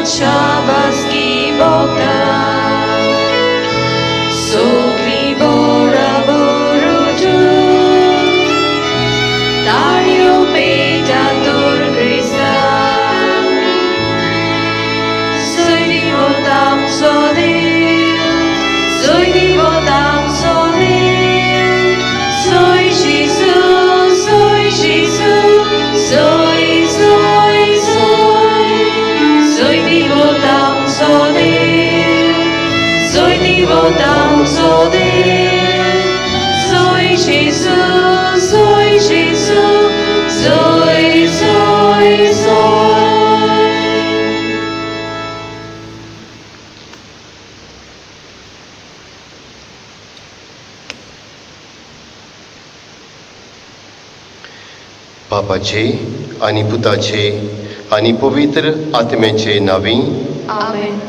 Trzabaski Bogdan, Sokli Bora Boruju, Dario Petator Kristan, Soy Votam Sodil, Soy Votam Sodil, Soy Jesus, Soy Jesus, Soy, Soy, Soy, Soy Votam Sodil, Soy Votam Sodil, Soy Jesus, Soy Jesus, Soy, Soy, Soy. बापाचे आणि पुताचे आणि पवित्र आत्म्याचे नावी Amen.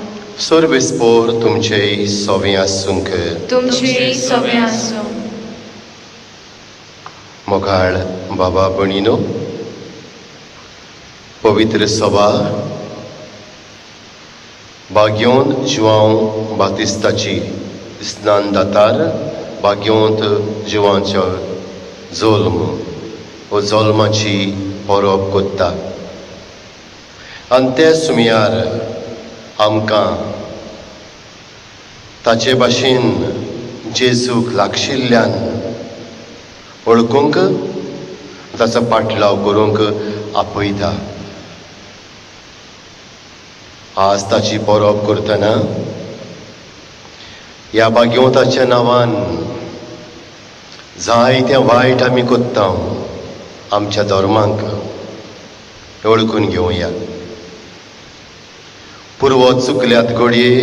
सर्वेस्पोर तुमचे सोवे आसूंक. तुमची सवय असो. मोगाळ बाबा भणीनो, पवित्र सभा भाग्योंत जुआंव बातिस्ताची स्नान दातार भाग्योंत जुआंचो जोल्म व जोल्माची परब कोत्ता. आनी ते सुमयार आमकां ताचे भाशेन जेजूक लागशिल्ल्यान वळखूंक, ताचो पाटलाव करूंक आपयता. आज ताची परब करतना ह्या भाग्यवंताच्या नांवान जायते वायट आमी कोत्ता आमच्या धर्मांक वळखून घेवया. पुर्वज चुकल्यात घडये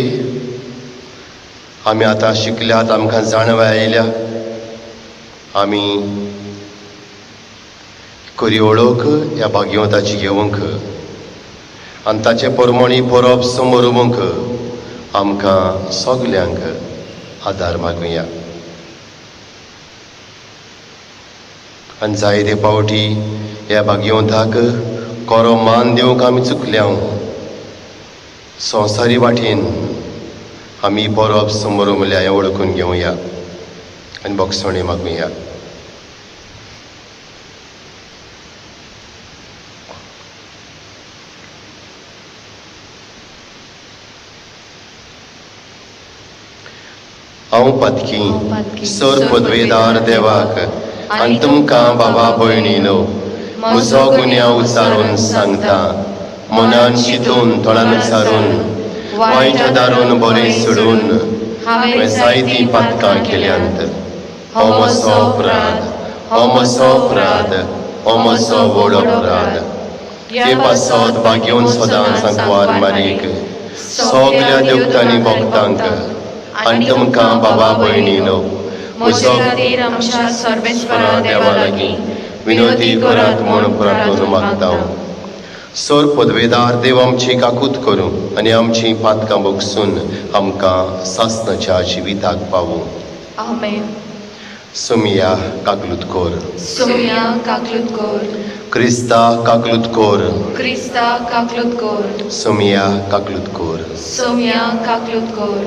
आमी आतां शिकल्यात, आमकां जाणवा आयल्या, आमी खरी वळख ह्या भाग्यवंताची घेवंक आनी ताचे परमणी परब समोरूंक आमकां सगल्यांक आदार मागुया. आनी जायते पावटी ह्या भाग्यवंताक खरो मान दिवंक आमी चुकल्या. संवसारी वाटेन आमी परब समोरूंक म्हणल्यार हें वळखून घेवया आनी बोगसणे मागुया. हांव पातकी सर पदवेदार देवाक आनी तुमकां बाबा भयणीनो म्हजो गुन्यांव उचारून सांगता. मनान चिंतून तोंडान उचारून वायट दारून बरें सोडून हांवें जायतीं पातकां केल्यांत. हो म्हजो अपराध, हो म्हजो अपराध, हो म्हजो व्हड अपराध. हे पासत भाग्योन सदांच सांकवार मारीक सगल्या देवतांनी भक्तांक आनी तुमकां बाबा भयणीनो म्हजो खातीर आमच्या सर्वेस्परा देवा लागीं विनोदी करात म्हूण प्रार्थना मागता. सर पदवेदार देव आमची काकूत करूं आनी आमची पातकां बोगसून आमकां सासणाच्या जिविताक पावूं. आमेन. सुमिया काकलूत कोर. सुमया काकलूत कोर. क्रिस्ता काकलूत कोर. क्रिस्ता काकलूत कोर. सुमिया काकलूत कोर. सुमया काकलूत कोर.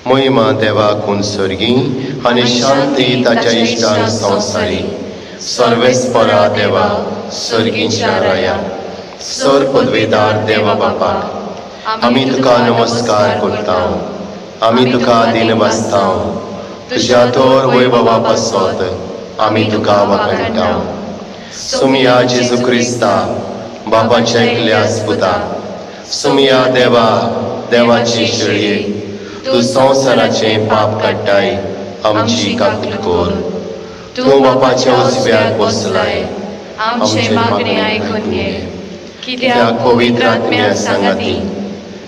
महिमा देवाक सर्गी आनी शांती ताच्या इश्टान संवसारी. सर्वेस्परा देवा सर्गीच्या राया. सर पदवेदार देवा बापा, आमी तुका नमस्कार करता. आमी तुका दिनवासता. तुज्या तोर वैभवा पासत आमी तुका वखणटा. सुमिया जेजू क्रिस्ता बापाच्या एकल्या पुता. सुमिया देवा देवाची शेळये, तूं संवसाराचें पाप काडटाय आमची काकूत कोर. तूं बापाच्या उजव्याक बसलाय, आमचे मागणे आयकून घे. कित्याक पवित्र आत्म्या सांगाती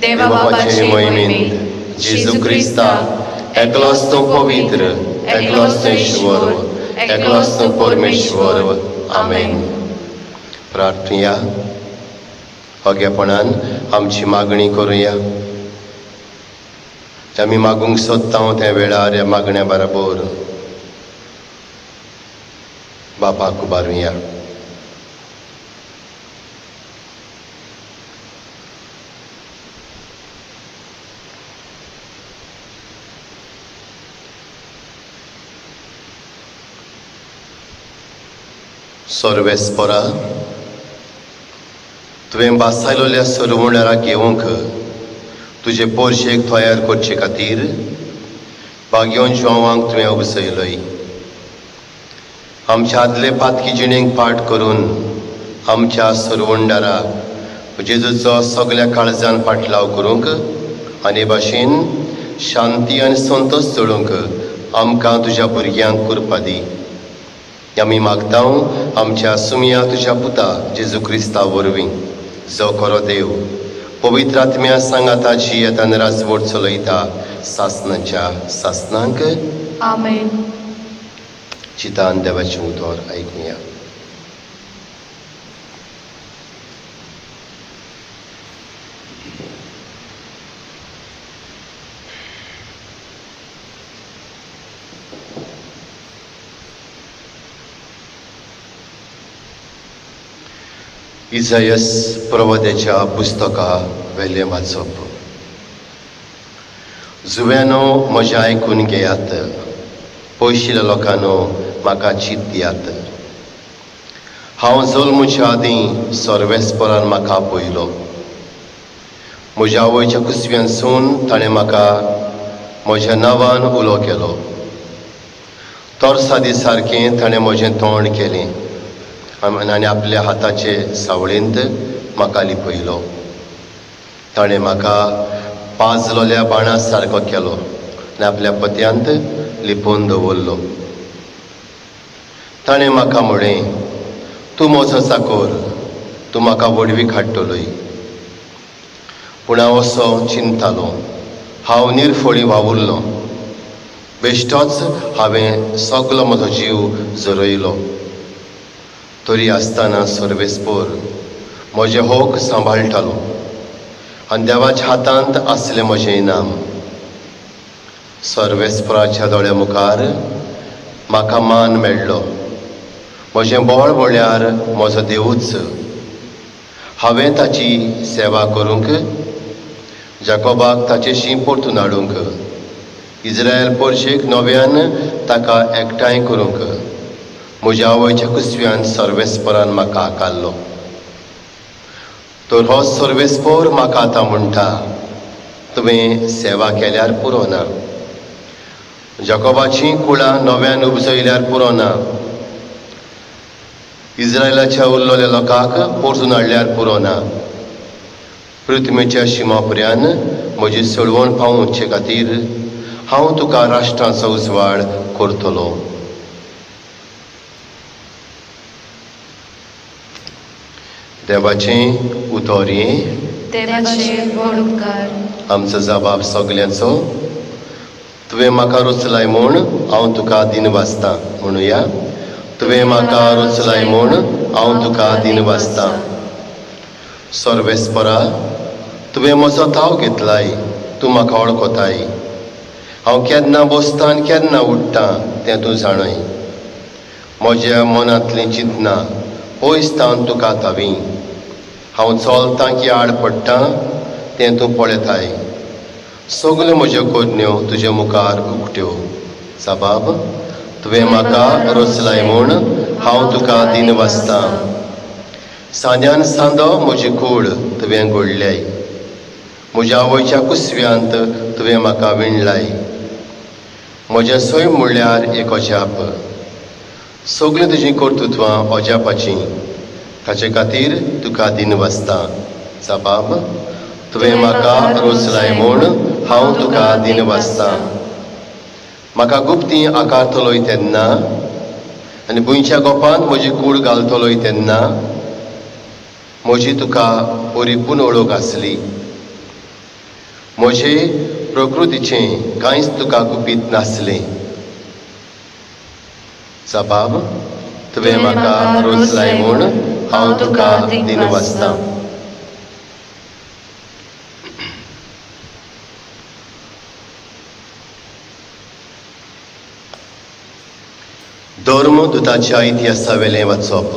देवा बापाचे महिमेंत जेजू क्रिस्ता एकलोच तो पवित्र, एकलोच तो ईश्वर, एकलोच तो परमेश्वर. आमेन. प्रार्थया. ओगेपणान आमची मागणी करुया. आमी मागूंक सोदता त्या वेळार ह्या मागण्या बरोबर बापाक उबारुया. सर्वेस्परा तुवें बासायलोल्या सरवंडाराक येवंक तुजे पोरशेक तयार करचे खातीर बागयोन जिवांक तुवें उबसयलय. आमच्या आदले पातकी जिणेक पाठ करून आमच्या सरवंडारा जेजूचो सगळ्या काळजान पाटलाव करूंक आनी भाशेन शांती आनी संतोश चडोवंक आमकां तुज्या भुरग्यांक करपा दी. आमी मागतां आमच्या सुमया तुज्या पुता जेजू क्रिस्ता वरवीं, जो खरो देव पवित्र आत्म्या सांगाताची येतान राजवट चलयता सासणाच्या सासणांक. आमेन. चितान देवाचें उतर आयकुया. इजायस प्रवदेच्या पुस्तका वेले वाचप. जुव्यानो म्हजें आयकून घेयात, पयशिल्ल्या लोकांनो म्हाका चीत दियात. हांव जल्मुच्या आदीं सर्वेस्परान म्हाका पयलो. म्हज्या आवयच्या कुसव्यांसून ताणें म्हाका म्हज्या नांवान उलो केलो. तोर्सा सारकें ताणें म्हजें तोंड केलें आनी आपल्या हाताचे सावळेंत म्हाका लिपयलो. ताणें म्हाका पाजलोल्या बाणा सारको केलो आनी आपल्या पत्यांत लिपोवन दवरलो. ताणें म्हाका म्हळें, तूं म्हजो चाकोर, तूं म्हाका वडवीक हाडटलोय. पूण हांव असो चिंतालो, हांव निर्फळी वावुरलो. बेश्टोच हांवें सगलो म्हजो जीव झरयलो. तरी आसतना सर्वेस्पोर म्हजें होक सांबाळटालो आनी देवाच्या हातांत आसलें म्हजें इनाम. सर्वेस्पराच्या दोळ्या मुखार म्हाका मान मेळ्ळो. म्हजें बोळ म्हळ्यार म्हजो देवूच. हांवें ताची सेवा करूंक, जाकोबाक ताचेशी परतून हाडूंक, इस्रायल पोरशेक नव्यान ताका एकठांय करूंक म्हज्या आवयच्या कुसव्यान सर्वेस्परान म्हाका आकारलो. तर हो सर्वेस्पोर म्हाका आतां म्हणटा, तुवें सेवा केल्यार पुरो ना, जाकोबाचीं कुळां नव्यान उपजयल्यार पुरो ना, इस्रायलाच्या उरलोल्या लोकांक परतून हाडल्यार पुरो ना. पृथ्वीच्या शिमापर्यान म्हजी सळवण पावोवचे खातीर हांव तुका राष्ट्रांचो उजवाड करतलो. देवाचें उतर हें. देवाचे व्हड उपकार. आमचो जबाब सगल्यांचो. तुवें म्हाका रुचलाय म्हूण हांव तुका दिन वाचतां. म्हणुया, तुवें म्हाका रुचलाय म्हूण हांव तुका दिन वाचतां. सर्वेस्परा, तुवें म्हजो ताव घेतलाय, तूं म्हाका वळखताय. हांव केन्ना बसतां आनी केन्ना उठ्ठां तें तूं जाणय. म्हज्या मनांतलीं चिंतनां पयस तावन तुका तावी. हांव चलतां की आड पडटां तें तूं पळयताय. सगल्यो म्हज्यो कोडण्यो तुजे मुखार उक्त्यो. जबाब, तुवें म्हाका रुचलाय म्हूण हांव तुका दिन वाचतां. सांज्यान सांदो म्हजी कूड तुवें घोडल्याय. म्हज्या आवयच्या कुसव्यांत तुवें म्हाका विणलाय. म्हजें सैम म्हणल्यार एक अजाप. सगळीं तुजीं कर्तुत्वां अजापाचीं. ताचे खातीर तुका दिन वाचतां. जबाब, तुवें म्हाका रुचलाय म्हूण हांव तुका दिन वाचतां. म्हाका गुप्ती आकारतलोय तेन्ना आनी भुंयच्या गोपांत म्हजी कूड घालतलोय तेन्ना म्हजी तुका परिपूर्ण वळख आसली. म्हजे प्रकृतीचें कांयच तुका गुपीत नासलें. जबाब, तुवें म्हाका रुचलाय म्हूण हांव तुका दिन वाचतां. धर्मदुताच्या इतिहासा वेलें वाचप.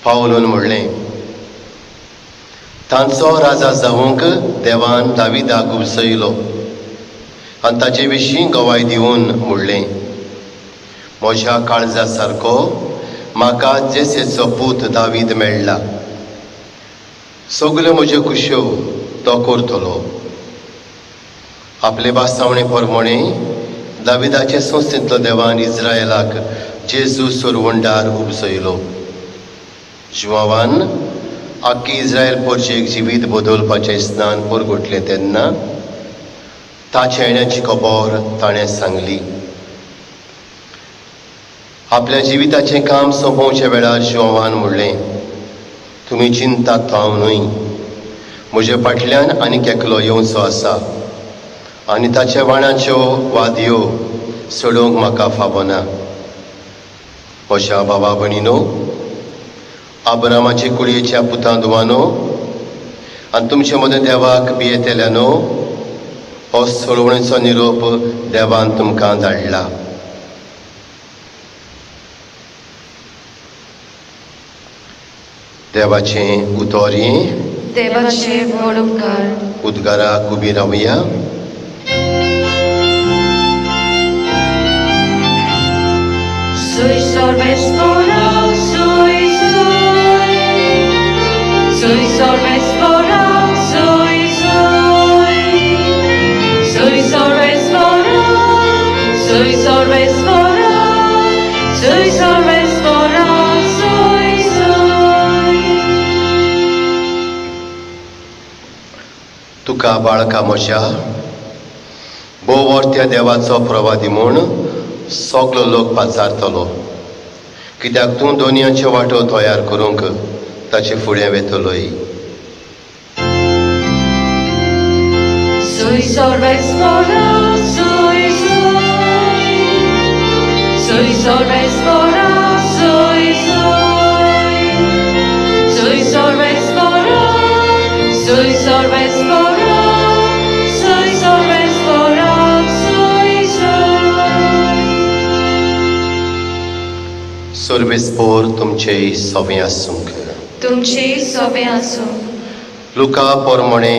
पावलोन म्हणलें, तांचो राजा जावंक देवान दाविदाक उबसयलो आनी ताचे विशीं गवाय दिवन म्हणलें, म्हज्या काळजा सारको म्हाका जेसेचो पूत दावीद मेळ्ळा. सगल्यो म्हज्यो कुश्यो तो करतलो. आपले बासावणे प्रमाणे दाविदाचे संस्थेंतलो देवान इस्रायलाक जेजू सोरवंडार उपसयलो. जुवावान आख्खी इस्रायल पोरचेक जिवीत बदलपाचें स्नान परगटलें तेन्ना ताचे येण्याची खबर ताणें सांगली. आपल्या जिविताचें काम सोंपोवच्या वेळार जुवावान म्हणलें, तुमी चिंतात हांव न्हय. म्हजे फाटल्यान आनीक एकलो येवचो आसा आनी ताच्या वाणाच्यो वादयो सोडोवंक म्हाका फावो ना. म्हज्या भावा भयणीनो, आब्रामाचे कुडयेच्या पुतां दुवानो आनी तुमचे मदें देवाक भियेतेल्यानो, हो सोडवणेचो निरोप देवान तुमकां धाडला. देवाचें उतोरयें. देवाचे वळणकार. उद्गाराक उबी रावया. Soy sorbesporał, soy, soy. Soy sorbesporał, soy, soy. Soy sorbesporał, soy sorbesporał. Soy sorbesporał, soy, soy. तुका बाळका म्हज्या, बोवर त्या देवाचो प्रवादी म्हूण सगलो लोक पाचारतलो, कित्याक तूं दोनयांच्यो वाटो तयार करूंक ताचे फुडें वेतलोय. Soy sorbesporał, soy, soy. Soy sorbesporał, soy, soy. Soy sorbesporał, soy sorbesporał. Soy sorbesporał, soy, soy. सोर्बेस्पोर तुमचेय सोबें आसूंक. तुमचे सोबे आसूं. लुका पोरमोणे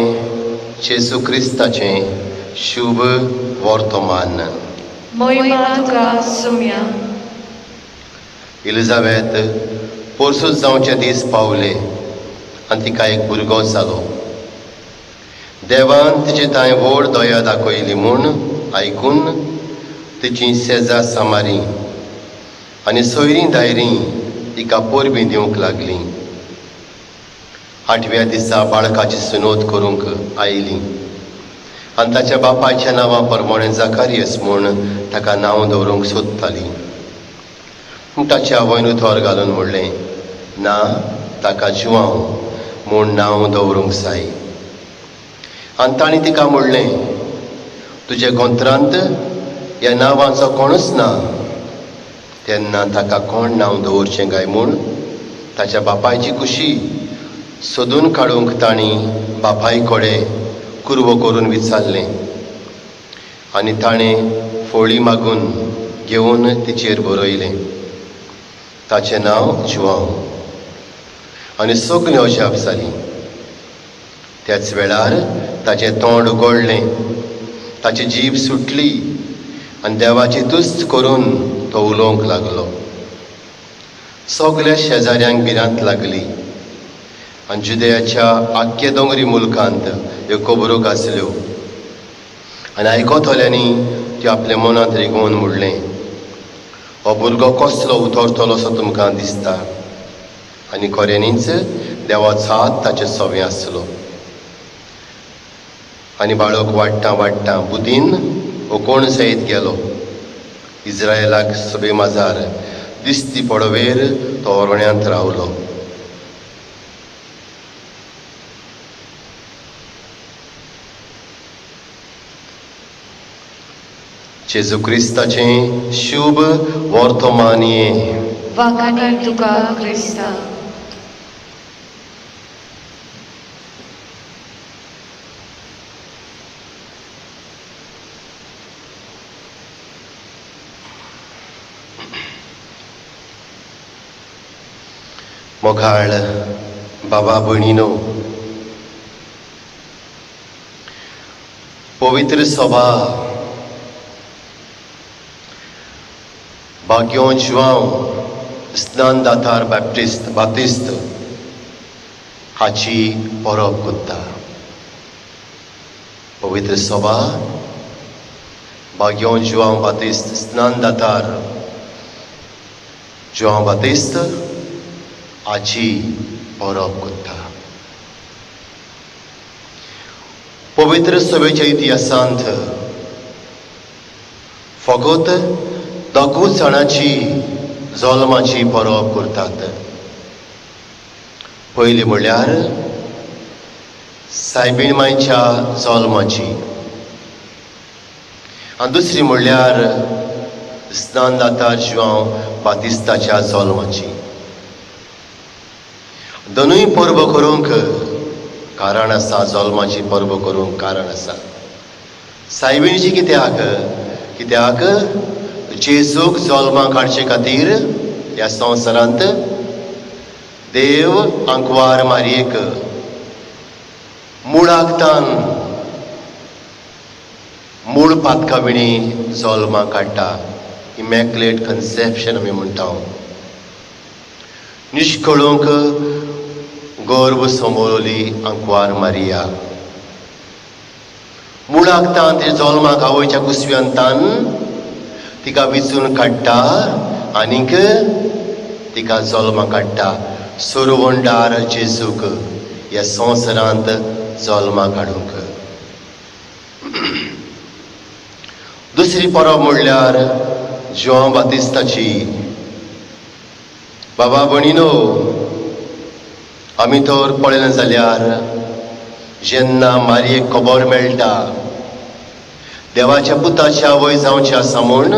जेजू क्रिस्ताचें शुभ वर्तमान. मोहिमा तुका सुम्या. इलिझाबेथ पोरसूच जावचे दीस पावले आनी तिका एक भुरगो जालो. देवान तिचे तांय व्हड दया दाखयली म्हूण आयकून तिची सेजा सामारी आनी सोयरीं दायरीं तिका पोरबीं दिवंक लागलीं. 8व्या दिसा बाळकाची सुनोत करूंक आयली आनी ताच्या बापायच्या नांवा प्रमाणे जाकारियस म्हूण ताका नांव दवरूंक सोदताली. पूण ताच्या आवयन उतर घालून म्हणलें, ना, ताका जुवांव म्हूण नांव दवरूंक जाय. आनी ताणें तिका म्हणलें, तुजे गोंत्रांत ह्या नांवाचो कोणूच ना. तेन्ना ताका कोण नांव दवरचें काय म्हूण ताच्या बापायची कुशी सोदून काडूंक तांणी बापाय कडेन कुरवो करून विचारलें आनी ताणें फोळी मागून घेवन तिचेर बरयलें, ताचें नांव जुवांव. आनी सगळीं अजाप जालीं. त्याच वेळार ताचें तोंड उगडलें, ताची जीब सुटली आनी देवाची तुस्त करून तो उलोवंक लागलो. सगल्या शेजाऱ्यांक भिरांत लागली आनी जुदेयाच्या आख्खे दोंगरी मुल्कांत ह्यो खबरो गाजल्यो. आनी आयकतल्यांनी त्यो आपल्या मनांत रिगोवन म्हणलें, हो भुरगो कसलो उतरतलो असो तुमकां दिसता. आनी खऱ्यांनीच देवाचो हात ताचे सोबें आसलो. आनी बाळक वाडटा वाडटा बुदीन ओकोण जायत गेलो. इस्रायलाक सभे माजार दिसती पडवेर तो ओरण्यांत रावलो. जेजू क्रिस्ताचें शुभ वर्तमानीये. वाखाणी तुका क्रिस्ता. मोघाळ बाबा भयणीनो, पवित्र सभा भाग्यो जुवांव स्नानदातार बाप्तिस्त हाची परब करता. पवित्र सभा भाग्यों जुआं बातिस्त स्नानदातार जुआं बातिस्त हाची परब करता. पवित्र सभेच्या इतिहासांत फकत 10 जाणांची जल्माची परब करतात. पयली म्हणल्यार सायबीण मांयच्या जल्माची आनी दुसरी म्हणल्यार स्नानदाता जुआं बातिस्ताच्या जल्माची. दोनूय परब करूंक कारण आसा. जल्माची परब करूंक कारण आसा. सायबीणची कित्याक जेजूक जल्माक हाडचे खातीर ह्या संवसारांत देव आंकवार मारयेक मूळ पातकाविणी जल्माक हाडटा. इमॅक्युलेट कन्सेप्शन आमी म्हणटा. निश्कळूंक गर्भ सांबाळली आंकवार मारिया. मुळाकतान ते जल्माक आवयच्या कुसव्यांतान तिका विचून काडटा आनीक तिका जल्माक हाडटा. सुरवंडार जेजूक ह्या संवसारांत जल्माक हाडूंक. दुसरी परब म्हणल्यार जुआं बातिस्ताची. बाबा भणीनो, आमी तर पळयलें जाल्यार जेन्ना मारयेक खबर मेळटा देवाच्या पुताची आवय जावची आसा म्हूण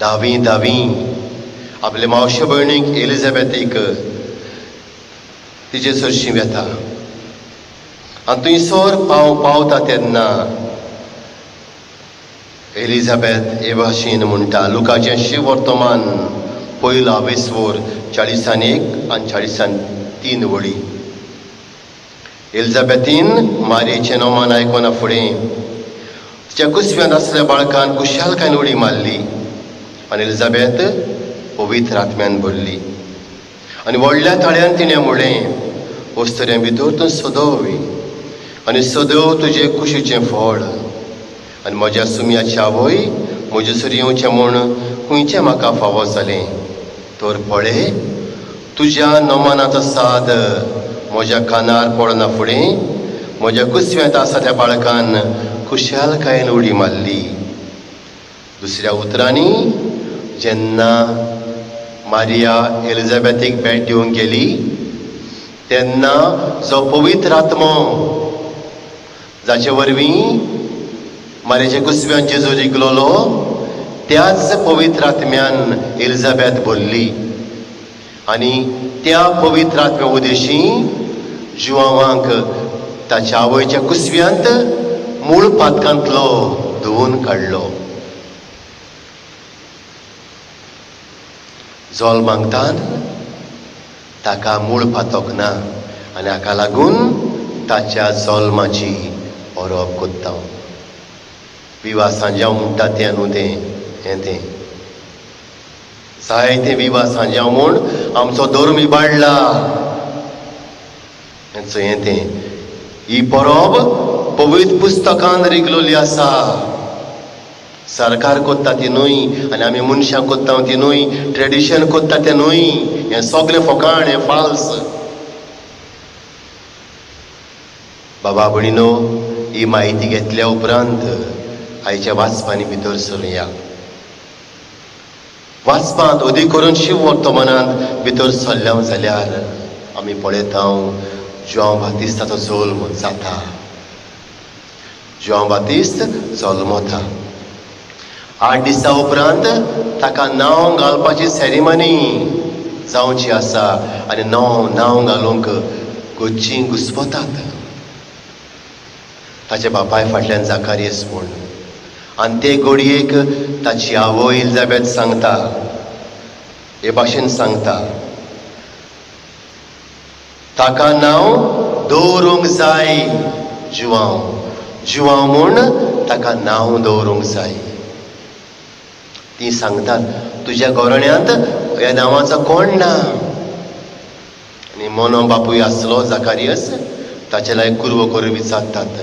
धावी आपले मावशे भयणीक एलिझाबेथीक तिचे चडशी येता. आनी थंयसर पावता तेन्ना एलिझाबेथ हे भाशेन म्हणटा. लुकाचें शिव वर्तमान 1 40 आनी 43 वळी. एलिझाबेथीन मारयेचें नोमान आयकोना फुडें तिच्या कुसव्यांत आसलेल्या बाळकान कुशालकायेन उडी मारली आनी एलिझाबेथ पवित्र आत्म्यान भरली. आनी व्हडल्या ताळ्यान तिणें म्हणलें, वस्तुऱ्या भितर तूं सदोवी आनी सदैव तुजे कुशीचें फळ. आनी म्हज्या सुमयाची आवय म्हजेसर येवचें म्हूण खंयचें म्हाका फावो जालें. तर पळय, तुज्या नोमानाचो साद म्हज्या कानार पडना फुडें म्हज्या कुसव्यांत आसा त्या बाळकान कुशालकायेन उडी मारली. दुसऱ्या उतरांनी जेन्ना मारिया एलिझाबेथीक भेट दिवंक गेली तेन्ना जो पवित्र आत्मो जाचे वरवीं मारयेच्या कुसव्यान जेजू जिखलोलो त्याच पवित्र आत्म्यान एलिझाबेथ भरली. आनी त्या पवित्र आत्म्या उदेशी जुआवांक ताच्या आवयच्या कुसव्यांत मूळ पातकांतलो धुवन काडलो. जल्मांतान ताका मूळ पातोक ना आनी हाका लागून ताच्या जल्माची परब करता. विवाह सांजाव म्हणटा तें न्हू तें जायते विवाह सांजाव म्हूण आमचो धर्म इबाडला. हें तें ही परब पवित्र पुस्तकान रिगलोली आसा. सरकार कोत्ता ती न्हय आनी आमी मनशां कोत्ता ती न्हय. ट्रेडिशन कोत्ता तें न्हय. हें सगळें फकाण, हें फाल्स. बाबा भणीनो, ही म्हायती घेतल्या उपरांत आयच्या वाचपांनी भितर सरुया. वाचपांत अदीक करून शिव वर्तमानांत भितर सरल्या जाल्यार आमी पळयता जुआं बातिस्ताचो जल्म जाता. जुआं बातिस्त जल्मता. 8 दिसां उपरांत ताका नांव घालपाची सेरेमनी जावची आसा आनी नांव घालूंक गोच्ची घुस्पतात. ताच्या बापाय फाटल्यान जाकारियस म्हूण. आनी ते घडयेक ताची आवय एलिझाबेथ सांगता, हे भाशेन सांगता, ताका नांव दवरूंक जाय जुआंव म्हूण ताका नांव दवरूंक जाय. ती सांगतात, तुज्या गोरण्यांत ह्या नांवाचो कोण ना. आनी मोनो बापूय आसलो जाकारियस, ताचे लायक कुरवो करून विचारतात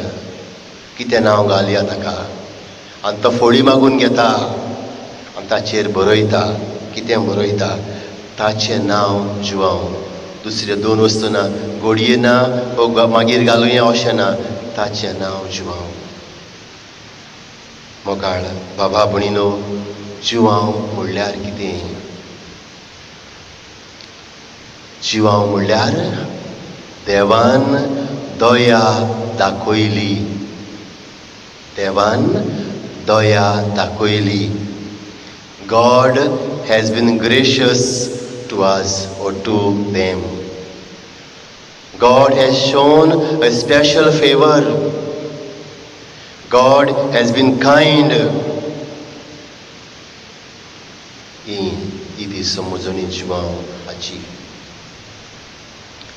कितें नांव घालया ताका. आनी तो फोडी मागून घेता आनी ताचेर बरयता. कितें बरयता? ताचें नांव जुआंव. दुसरे दोन वस्तू ना, घोडये ना, मागीर घालुया अशें ना, ताचें नांव जुआंव. मोगाळ बाबा भणीनो, जुआंव म्हणल्यार कितें? जुआंव म्हणल्यार देवान दया दाखयली. देवान दया दाखयली. God has been gracious to us or to them. God has shown a special favor. God has been kind. इदी समजून जिवांव हाची.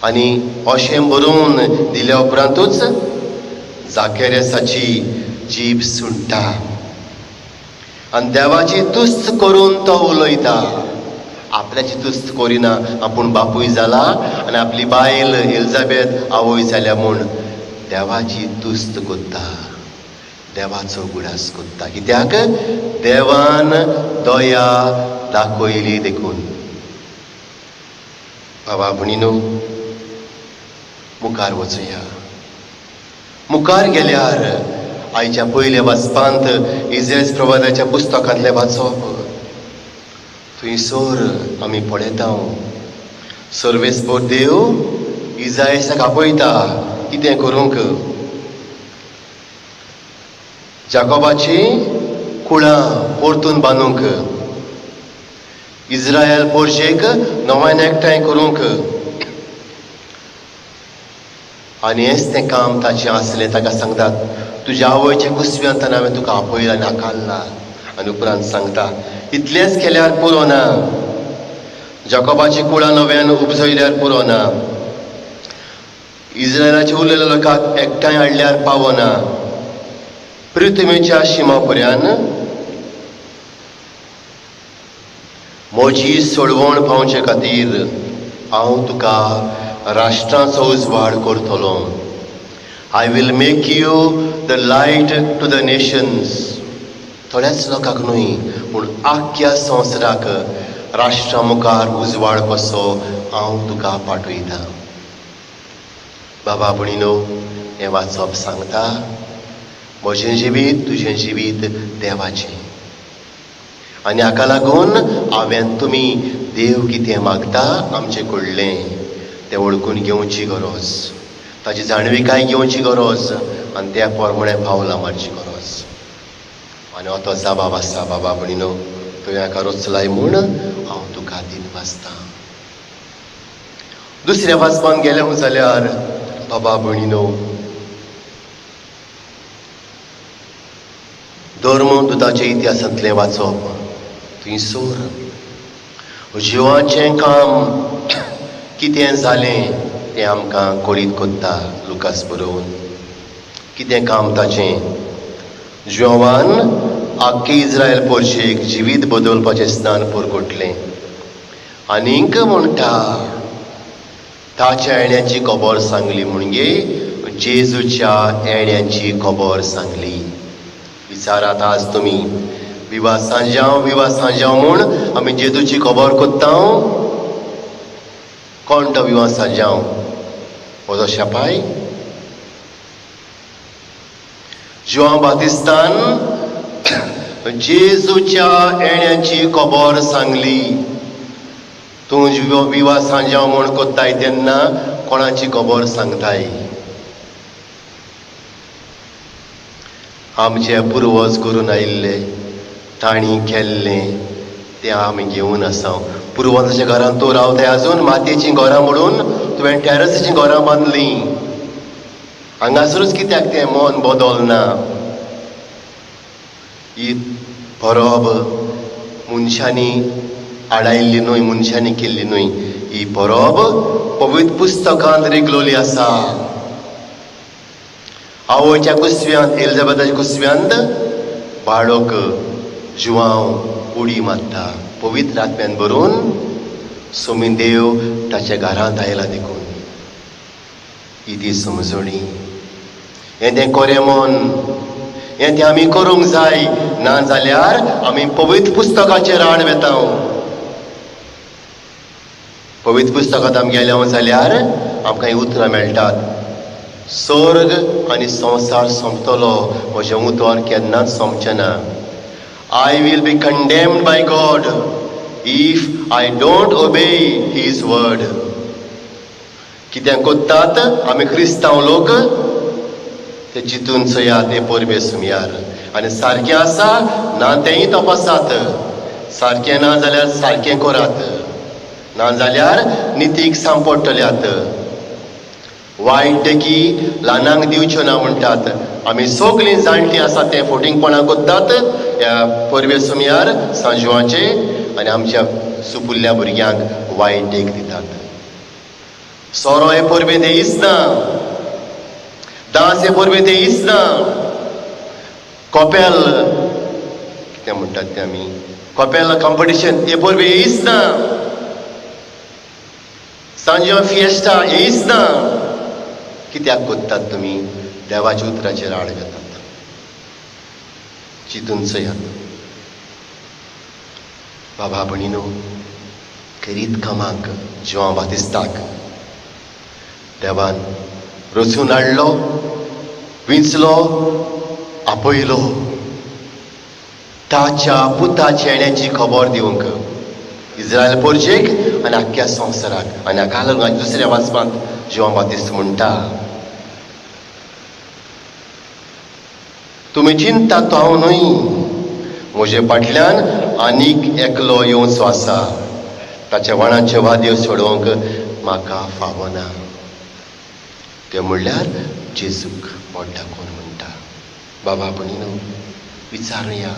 आनी अशें बरोवन दिल्या उपरांतूच जाकेरेसाची जीब सुट्टा आनी देवाची तुस्त करून तो उलयता. आपल्याची तुस्त करिना, आपूण बापूय जाला आनी आपली बायल एलिझाबेथ आवय जाल्या म्हूण देवाची तुस्त कोत्ता, देवाचो गुडास कोत्ता. कित्याक? देवान दया दाखयली देखून. बाबा भणीनो, मुखार वचुया. मुखार गेल्यार आयच्या पयल्या वाचपांत इजेस प्रवादाच्या पुस्तकांतलें वाचप. थंयसर आमी पळयता सर्वेस्पर देव इजायासाक आपयता कितें करूंक. जाकोबाची कुळां परतून बांदूंक, इस्रायल पोरशेक नव्यान एकठांय करूंक. आनी हेंच तें काम ताचें आसलें. ताका सांगतात, तुज्या आवयच्या कुसव्यांत हांवें तुका आपयला आनी आकारला. आनी उपरांत सांगता, इतलेंच केल्यार पुरो ना. जाकोबाची कुळां नव्यान उपजयल्यार पुरो ना. इस्रायलाच्या उरलेल्या लोकांक एकठांय हाडल्यार पावना. पृथ्वीच्या शिमा पर्यान म्हजी सोडवण पावचे खातीर हांव तुका राष्ट्रांचो उजवाड करतलो. I will make you the light to the nations. थोड्याच लोकांक न्हय पूण आख्या संवसाराक राष्ट्रा मुखार उजवाड कसो हांव तुका पाठयता. बाबा भणीनो, हें वाचप सांगता म्हजें जिवीत तुजें जिवीत देवाचें. आनी हाका लागून हांवें तुमी देव कितें मागता आमचें कडलें तें वळखून घेवची गरज, ताची जाणविकाय घेवची गरज आनी त्या प्रमाणे पावलां मारची गरज. आनी हो तो जबाब आसा. बाबा भणीनो, तुवें हाका रचलाय म्हूण हांव तुका दिन वाचतां. दुसऱ्या वाचपान गेले जाल्यार बाबा भणीनो, धर्म दुदाच्या इतिहासांतलें वाचप. थंयसर जिवाचें काम कितें जालें तें आमकां कळीत कोत्ता लुकास बरोवन. कितें काम ताचें? जिवान आख्खे इस्रायल पोरशेक जिवीत बदलपाचें स्नान परगटलें. आनीक म्हणटा ताच्या येण्याची खबर सांगली म्हणजे जेजूच्या येण्याची खबर सांगली. विचारात आज तुमी, विवाह सांजाव म्हूण आमी जेजूची खबर कोत्ता. कोण तो विवाह सांजाव? म्हजो शेपाय? जुआंव बातिस्तान जेजूच्या येण्याची खबर सांगली. तूं विवाह सांजाव म्हूण कोत्ताय तेन्ना कोणाची खबर सांगताय? आमचे पुर्वज करून आयिल्ले, तांणी केल्लें तें आमी घेवन आसा. पुर्वजाच्या घरांत तूं रावताय आजून मातयेचीं घरां म्हणून तुवें टॅरसीचीं घरां बांदलीं. हांगासरूच कित्याक तें मन बदलना? ही परब मनशांनी आडायल्ली न्हय, मनशांनी केल्ली न्हय. ही परब पवित्र पुस्तकांत रेगलोली आसा. आवयच्या कुसव्यांत, एलिझाबेथाच्या कुसव्यांत बाळक जुआंव उडी मारता, पवित्र आत्म्यान भरून सोमी देव ताच्या घरांत आयला देखून ही ती समजणी हें तें कोरें मन हें तें आमी करूंक जाय ना जाल्यार आमी पवित्र पुस्तकाचेर आड वेता पवित्र पुस्तकांत आमी गेले जाल्यार आमकां ही उतरां मेळटात स्वर्ग आनी संवसार सोंपतलो म्हजें उतर केन्नाच सोंपचें ना I will be condemned by God if I don't obey His word. कित्याक कोत्तात आमी क्रिस्तांव लोक ते चिंतून चोयात ते पोरबे सुमयार आनी सारकें आसा ना तेंय तपासात सारकें ना जाल्यार सारकें करात ना जाल्यार नितीक सांपडटल्यात वायट देखी ल्हानांक दिवच्यो ना म्हणटात आमी सगळीं जाणटीं आसा ते फोटिंगपणां कोत्तात ह्या पोरबे सुमयार सांजवाचे आनी आमच्या सुपुल्ल्या भुरग्यांक वायट देख दितात सोरो हे पोरबे ते इसना दास हे पोरबे ते इसना कोपेल कितें म्हणटात ते आमी कोपेल कॉम्पिटिशन हे पोरबे इसना सांजो फिएस्टा हे इसना कित्याक कोत्तात तुमी देवाच्या उतराचेर आड घेतात चिंतून चोयात बाबा भणीनो करीत कामाक जोआं बातिस्ताक देवान रचून हाडलो विंचलो आपयलो ताच्या पुताच्या येण्याची खबर दिवंक इस्रायल पोरचेक आनी आख्ख्या संवसाराक आनी हाका लागून दुसऱ्या वाचपांत जोआं बातिस्त म्हणटा तुमी चिंतात तो हांव न्हय म्हजे फाटल्यान आनीक एकलो येवचो आसा ताच्या वाणाचे वाद्य सोडोवंक म्हाका फावना ते म्हणल्यार जेजूक बोट दाखोवन म्हणटा बाबा भणीनो विचारुया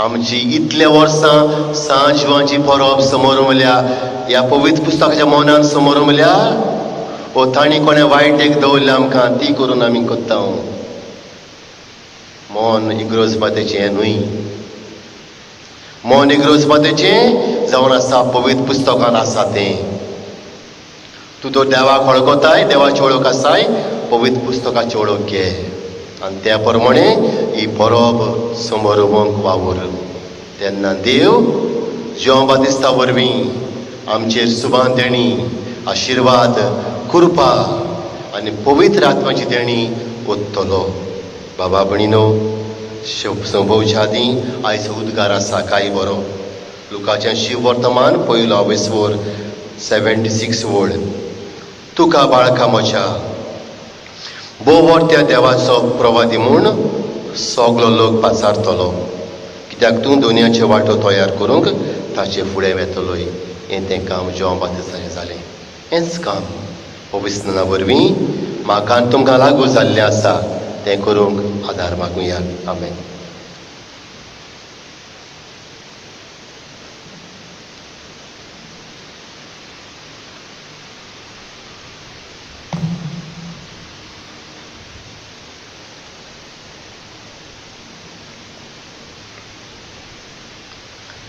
आमची इतल्या वर्सां सांजवांची परब समोर उरल्या ह्या पवित्र पुस्तकाच्या मौनान समोर उरल्या ओ तांणी कोणें वायट एक दवरलें आमकां ती करून आमी कोत्ता मौन इग्रोजपातेचें हें न्हय मौन इग्रोजपातेचें जावन आसा पवित्र पुस्तकांत आसा तें तूं तो देवाक वळखताय देवाची वळख आसाय पवित्र पुस्तकाची वळख घे आनी त्या प्रमाणे ही परब समोर उबोवंक वावर तेन्ना देव जोआं बातिस्ता वरवीं आमचेर सुभान देणी आशिर्वाद कृपा आनी पवित्र आत्म्याची देणी ओततलो बाबा भणीनो संभवच्या आदीं आयज उद्गार आसा कांय बरो लुकाचें शिव वर्तमान पयलो 76 वड तुका बाळका म्हज्या बोवर त्या देवाचो प्रवादी म्हूण सगलो लोक पाचारतलो कित्याक तूं दुनियाचे वाटो तयार करूंक ताचे फुडें वेतलोय हें तें काम जोआं बातिस्ताचें जालें हेंच काम पवित्र वरवीं म्हाका आनी तुमकां लागू जाल्लें आसा तें करूंक आदार मागुया आमेन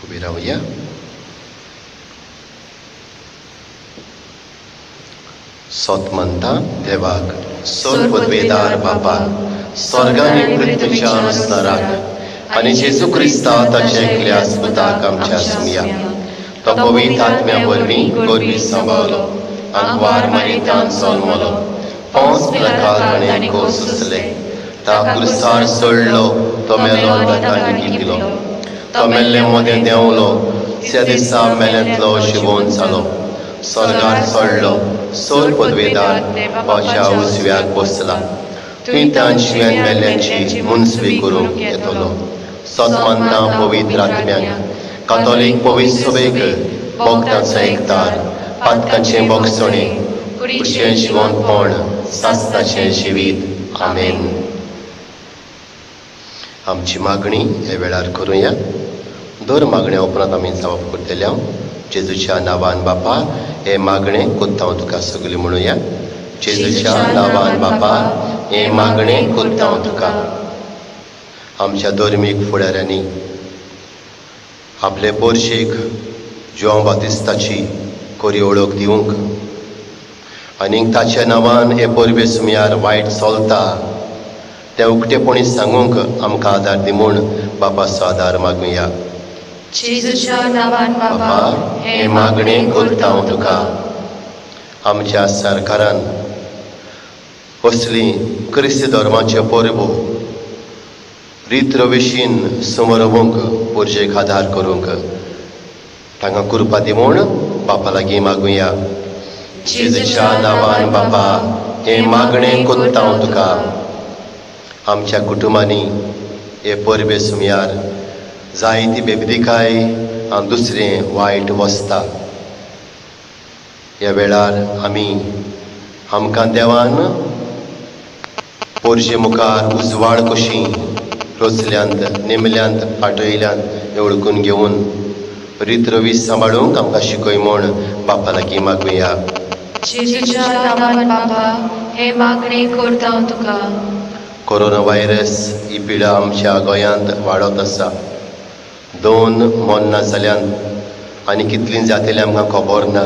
उबी रावया सोत म्हणटा देवाक सोर पदवेदार बापाक स्वर्गांनी पृथ्वीच्या अनुस्ताराक आनी जेजू क्रिस्ता ताच्या एकल्या पुताक आमच्या सुमया तो पवित्र आत्म्या वरवीं गोरवी सांबाळलो आंकवार मरितान जल्मलो पोंस पिलातान ताणें कोसुसले ता क्रुसार सोडलो तो मेलो तांणी गिगलो तो मेल्ले मोदें देंवलो त्या दिसा मेल्यांतलो शिवोवन जालो स्वर्गार चडलो सोर पदवेदार बापाच्या उजव्याक बसला थंय तान शिव्यान मेल्ल्यांची मुनसबी करूंक येतलो सतमंता पवित्र आत्म्याक कातोलीक पवित्र सभेक भक्तांचो एकतार पातकांचें भोगसणें कुडीचें जिवंतपण सासणाचें जिवीत आमेन आमची मागणी हे वेळार करुया दर मागण्या उपरांत आमी जबाब करतले जेजूच्या नांवान बापा हे मागणें कोत्ता हांव तुका सगळी म्हणुया जेजूच्या नांवान बापा हे मागणें कोत्ता हांव तुका आमच्या धर्मीक फुडाऱ्यांनी आपले पोरशेक जोआंव बातिस्ताची कोरी ओळख दिवंक आनीक ताच्या नांवान हे परबे सुमयार वायट चलता तें उक्तेपणी सांगूंक आमकां आदार दी म्हूण बापाचो आदार मागुया. जेजूच्या नांवान बाबा बापा, हे मागणें करता हांव तुका. आमच्या सरकारान असली क्रिस्त धर्माच्यो परबो रीत रवेशीन समरवंक पोरजेक आदार करूंक तांकां कृपा दी म्हूण बापा लागीं मागुया. जेजूच्या नांवान बापा, हे मागणें करता हांव तुका. आमच्या कुटुंबांनी हे परबे सुमयार जायती बेबदिकाय आनी दुसरें वायट वसता. ह्या वेळार आमकां देवान पोरजे मुखार उजवाड कशी रचल्यांत नेमल्यांत पाटयल्यांत ओळखून घेवन रीत रवी सांबाळूंक आमकां शिकय म्हूण बापा लागीं मागुया. जेजूच्या नांवान बाबा, हे मागणें करता हांव तुका. कोरोना व्हायरस ही पिडा आमच्या गोंयांत वाडत आसा. 2 मरणां जाल्यांत आनी कितलीं जातलीं आमकां खबर ना.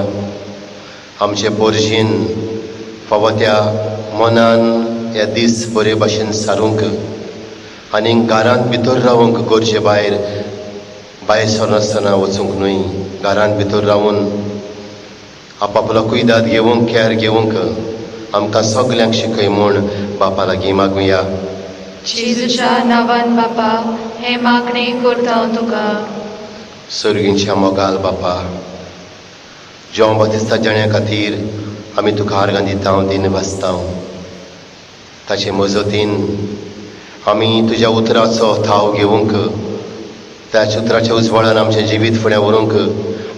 आमचे पोरजीन फावो त्या मनान हे दीस बरे भाशेन सारूंक आनी घरांत भितर रावूंक गरजे भायर सरनासतना वचूंक न्हय. घरांत भितर रावून आपापलो कुयदाद घेवंक कॅर घेवंक आमकां सगल्यांक शिकय म्हूण बापा लागीं मागुया. जेजूच्या नांवान बापा, हे मागणें करता हांव तुका. सर्गींच्या मोगाल बापा, जोआंव बातिस्ता जण्या खातीर आमी तुका आर्गां दिता दिन वाचता. ताचे मजतीन आमी तुज्या उतराचो थाव घेवंक त्याच उतराच्या उजवाडान आमचें जिवीत फुडें व्हरूंक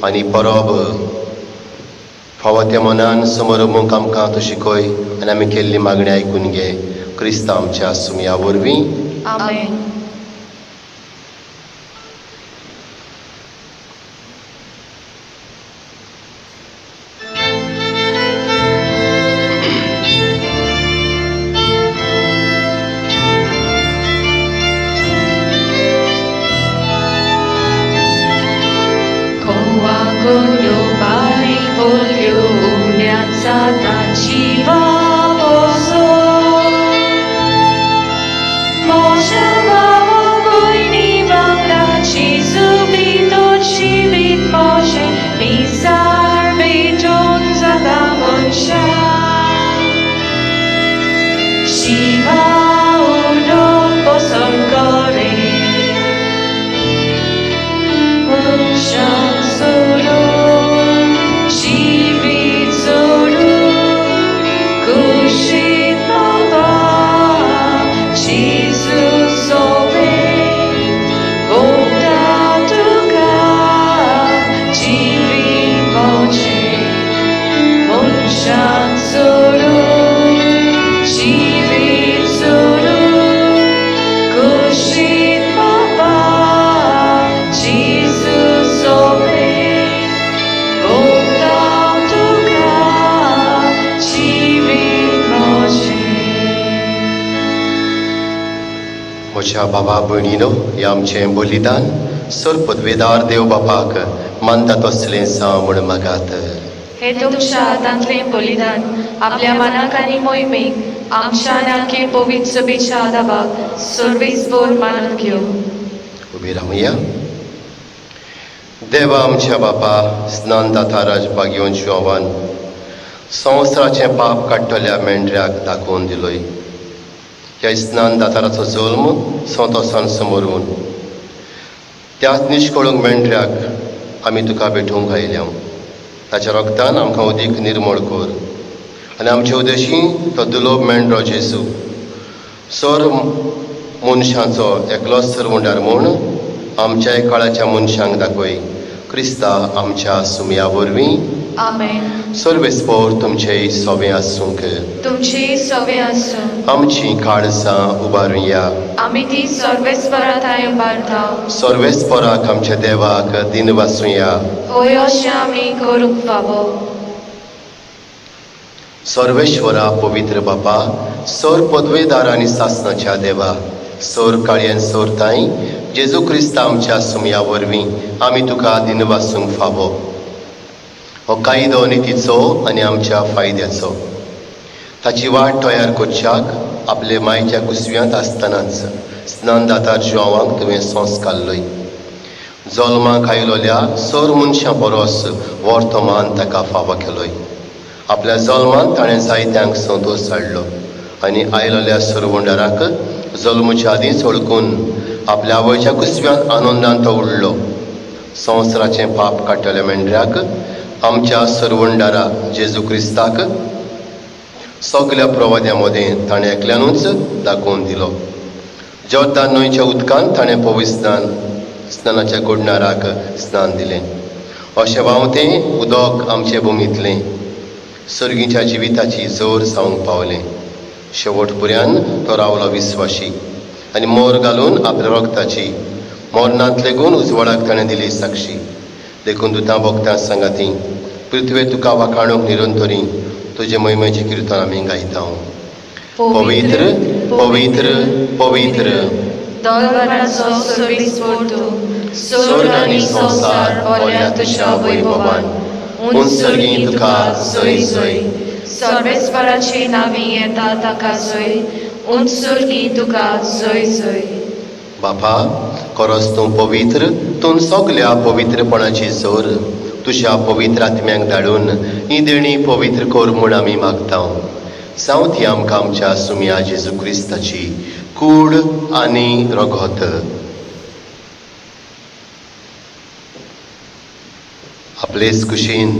आनी परब फावो त्या मनान समरमूंक आमकां तूं शिकय आनी आमी केल्ली मागणी आयकून घे. क्रिस्त आमच्या सुमया वरवीं. आमेन. म्हज्या बाबा भयणीनो, हे आमचें बलिदान सर पदवेदार देव बापाक मानता तसलें जावं म्हूण मागात. हे तुमच्या हातांतलें बलिदान आपल्या मनाक आनी मोहिमेक आमच्या नाके पवित्र सभेच्या आदाबाक सर्वेस्पर मानून घेव. उबी रावया. देवा आमच्या बापा, स्नान जाता राजपाक येवन जिवान संवसाराचें पाप काडटल्या मेंढऱ्याक दाखोवन दिलोय. ह्या स्नान दाताराचो जल्म संतोसान समोरून त्याच निश्कळूंक मेंढऱ्याक आमी तुका भेटूंक आयल्या. ताच्या रोगतान आमकां अदीक निर्मळ कर आनी आमचे उदेशी तो दुलोब मेंढरो जेजू सर मनशांचो एकलो सरवंडार म्हूण आमच्या काळाच्या मनशांक दाखय. क्रिस्ता आमच्या सुमया वरवीं. आमेन. सर्वेस्पर तुमचे सोबे आसूंक. तुमची सवे आसूं. आमची काळजां उबारुया. आमी ती सर्वेस्परांत उबारता. सर्वेस्पराक आमच्या देवाक दिन वाचुया. होय अशें आमी करूंक फावो. सर्वेश्वरा पवित्र बापा, सर पदवेदार आनी सासणाच्या देवा, सर काळयेन सर ताई जेजू क्रिस्त आमच्या सुमया वरवीं आमी तुका दिनवासूंक फावो. हो कायदो नितीचो आनी आमच्या फायद्याचो. ताची वाट तयार करच्याक आपले मायच्या कुसव्यांत आसतनाच स्नानदातार जोवांक तुवें संस्कारलोय. जल्माक आयलोल्या सर मनशां परस वर्तमान ताका फावो केलोय. आपल्या जल्मान ताणें जायत्यांक संतोश हाडलो आनी आयलोल्या सरवंडाराक जल्मच्या आदींच वळखून आपल्या आवयच्या कुसव्यांत आनंदान तो उरलो. संवसाराचें पाप काडटल्या मेंढऱ्याक आमच्या सरवंडारा जेजू क्रिस्ताक सगल्या प्रवाद्यां मदें ताणें एकल्यानूच दाखोवन दिलो. जॉर्दान न्हंयच्या उदकान ताणें पवित्र स्नानाच्या घडणाराक स्नान दिलें. अशें व्हांवतें उदक आमचे भुमींतलें सर्गीच्या जिविताची जोर जावंक पावलें. शेवट पर्यान तो रावलो विस्वाशी आनी मोर घालून आपल्या रक्ताची मोरनांत लेगून उजवाडाक ताणें दिली साक्षी. देखून दुतां भोगत्यां सांगाती पृथ्वे तुका वाखाणूंक निरंतरी तुजे महिमेची किर्तन आमी गायता. पवित्र पवित्र पवित्र दळवराचो सर्वेस्वर तूं, स्वर्ग आनी संवसार भरल्या तुज्या वैभवान. उंच सर्गी तुका जय जय. सर्वेस्वराची नांवीं येता ताका जय. उंच सर्गी तुका जय जय. बापा, खरोच तूं पवित्र. तूं सगल्या पवित्रपणाची जोर तुज्या पवित्र आत्म्याक धाडून ही देणी पवित्र कर म्हूण आमी मागता. जावं ती आमकां आमच्या सुमया जेजू क्रिस्ताची कूड आनी रगत. आपलेच कुशीन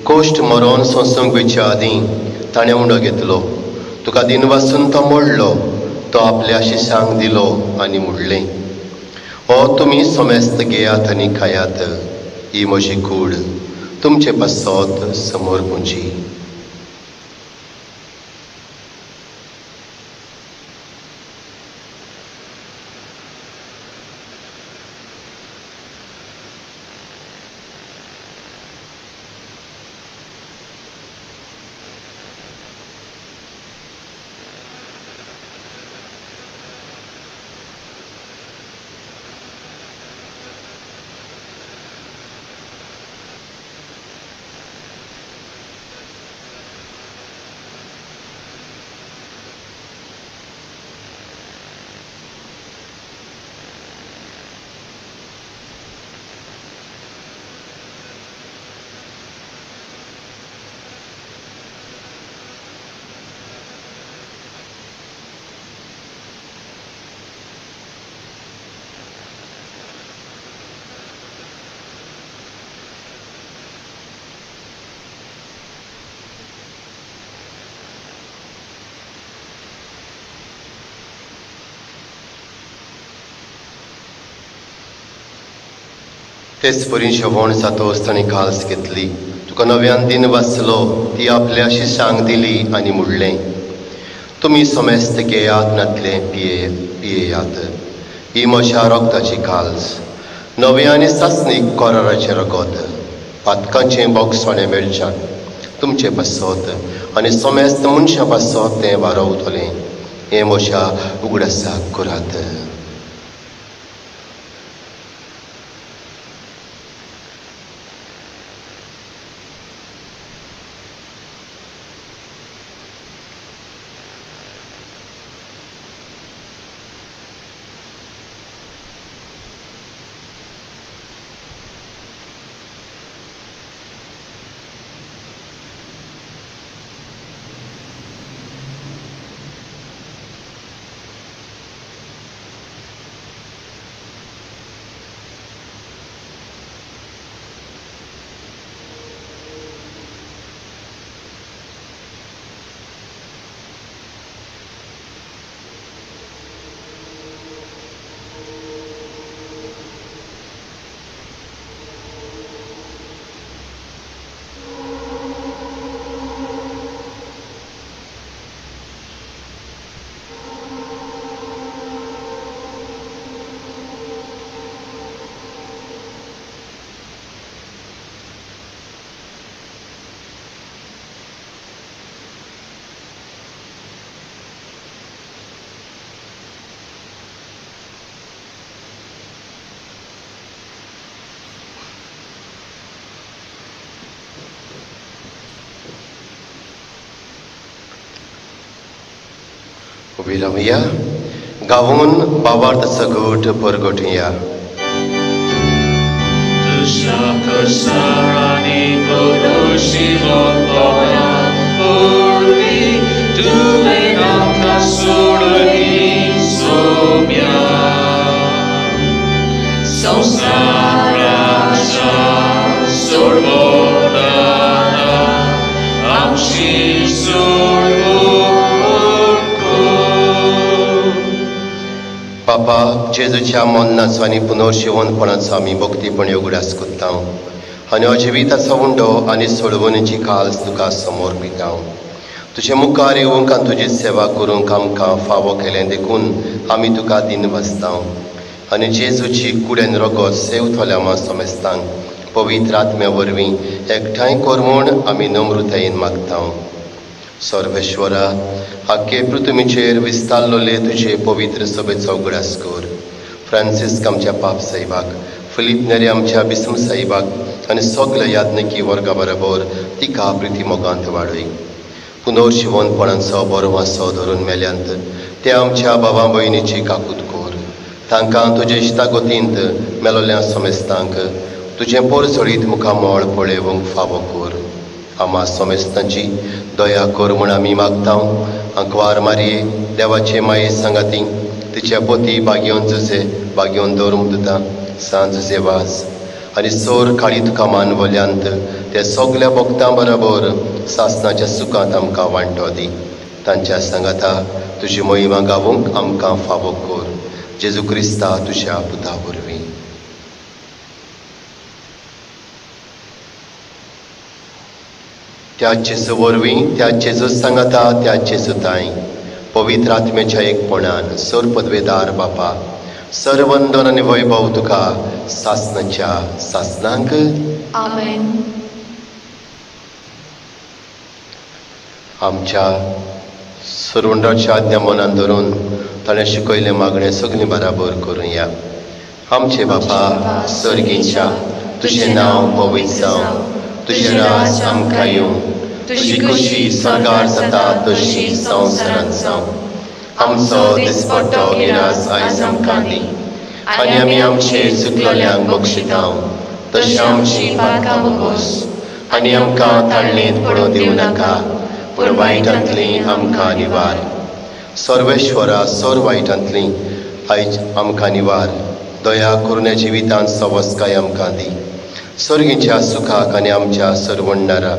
कोश्ट मरोन सोंसूंक वयच्या आदीं ताणें उंडो घेतलो. तुका दिनवासून तो मोडलो. तो आपल्या शिशांक दिलो आनी मुडलें. हो तुमी सोमेस्त घेयात आनी खायात. ही म्हजी कूड तुमचे पासत समोर पुंजी. तेच परी जेवण जातोच ताणें काल्स घेतली. तुका नव्यान दिन वाचलो ती आपल्या शिशांक दिली आनी मुडलें. तुमी सोमेस्त घेयात नातले पियेयात. ही म्हज्या रगताची काल्स नवे आनी सासणीक कोराराचें रगत. पातकांचें बोगसोणें मेळच्यान तुमचे पासत आनी सोमेस्त मनशां पासत तें वारवतलें. हें म्हज्या उगडासाक करात. उबी रावया गावून बाबार्थ सगोट परगोटया Dusha kasarani podoshimo pona urbi duvena kasurani somya Samsaraja sorvodana amshi sorvodko बापा जेजूच्या मोन्नाचो आनी पुनर्शिवनपणाचो आमी भक्तीपणे उगडास कोत्ता आनी हो जिविताचो उंडो आनी सोडवणीची काल्स तुका समर्पिता तुजे मुखार येवंक आनी तुजी सेवा करूंक आमकां फावो केलें देखून आमी तुका दिन बसता आनी जेजूची कुडेन रगत सेवथोल्या सोमेस्तांक पवित्र आत्म्या वरवीं एकठांय कर म्हूण आमी नम्रतायेन मागता सर्वेश्वरा आख्खे पृथ्वीचेर विस्तारलोले तुजे पवित्र सभेचो उगडास कर फ्रांसिस्क आमच्या पाप साहिबाक फिलीप नेरे आमच्या बिस्म साहिबाक आनी सगल्या याज्ञकी वर्गा बरोबर तिका प्रिती मोगांत वाडय पुनर्शिवनपणाचो बरो वासो धरून मेल्यांत ते आमच्या भावां भयणीची काकूत कर तांकां तुजे इश्टागोतींत मेलोल्या सोमेस्तांक तुजें पोरसळीत मुखामोळ पळेवंक फावो कर आमा सोमेस्तांची दया कर म्हूण आमी मागता अंकवार मारये देवाचे माये सांगाती तिच्या पोती बागयोन जुजे बागयोन दौरमुदता सांज जेवास आनी सोर काळी तुका मानवल्यांत ते सगल्या भक्तां बरोबर सासणाच्या सुखांत आमकां वांटो दी तांच्या सांगाता तुजी मोहिमा गावूंक आमकां फावो कर जेजू क्रिस्ता तुज्या पुता वरवीं त्या जेजू वरवीं त्या जेजू सांगाता त्या जेजू ताई पवित्र आत्म्याच्या एकपणान सर पदवेदार बापा सर्वंदन आनी वैभव तुका सासणाच्या सासणांक आमेन. आमच्या सर्वंडाच्या आज्ञा मनान धरून ताणें शिकयलें मागणें सगळीं बराबर करुया. आमचे बापा सर्गीच्या तुजें नांव पवित्र जावं तुजें राज आमकां येवं तुजी खुशी स्वर्गार जाता तशी संवसारांत जावं आमचो दिसपट्टो गिरास आयज आमकां दी आनी आमी आमचे चुकलोल्यांक बक्षिता तशी आमची पातकां बगोस आनी आमकां ताळणेंत पडूं दिवं नाका पूण वायटांतली आमकां निवार. सर्वेश्वरा सर वायटांतली आयज आमकां निवार दया करून जिवितांत सवस्काय आमकां दी सर्गीच्या सुखाक आनी आमच्या सर्वण्णारा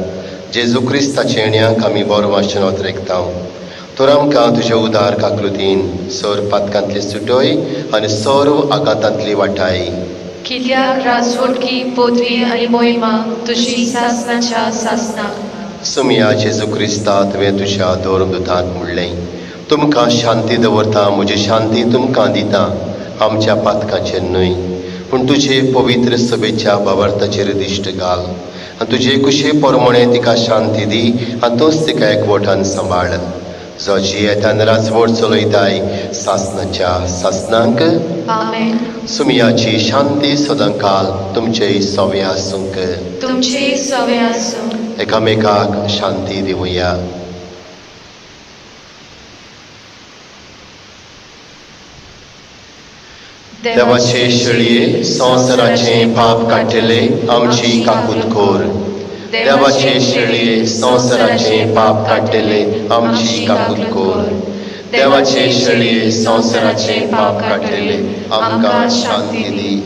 जेजू क्रिस्ताचे येण्याक आमी बरो वाचन रेखता तर आमकां तुज्या उदार काकृतीन सर पातकांतली सुटय आनी सर्व आघातांतली वाटाय कित्याक राजवटकी पदवी आनी मोहिमा तुजी सासणाच्या सासणाक सुमिया जेजू क्रिस्ता तुवें तुज्या दोरदुतांक म्हणलें तुमकां शांती दवरता म्हजी शांती तुमकां दिता आमच्या पातकांचेर न्हय पूण तुजे पवित्र सभेच्या भावार्थाचेर दिश्ट घाल आनी तुजे कुशे परमणे तिका शांती दी आनी तूंच तिका एकवटान सांबाळ जो जियेतान राजवट चलयताय सासणाच्या सासणांक आमेन. सुमियाची शांती सदांकाल तुमचे सवे आसूंक तुमचे सवे आसूं. एकामेकाक शांती दिवया. देवाचे शेळये संवसाराचे पाप काडटले आमची काकूत कोर देवाचे शेळये संवसाराचे पाप काडटले आमची काकूत कोर देवाचे शेळये संवसाराचे पाप काडटले आमकां शांती दी.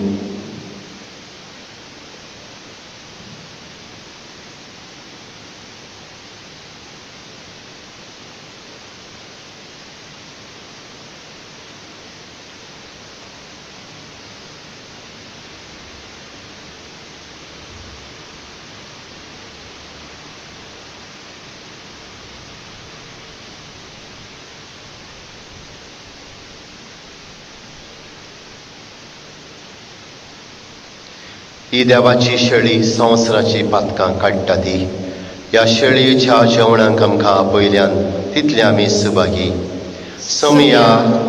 ही देवाची शेळी संवसाराची पातकां काडटा ती ह्या शेळयेच्या जेवणाक आमकां आपयल्यान तितले आमी सुभागी. समिया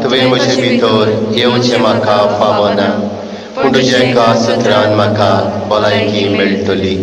तुवें म्हजे भितर येवचें म्हाका फावो ना पूण तुज्या एका सुत्रान म्हाका भलायकी मेळटली.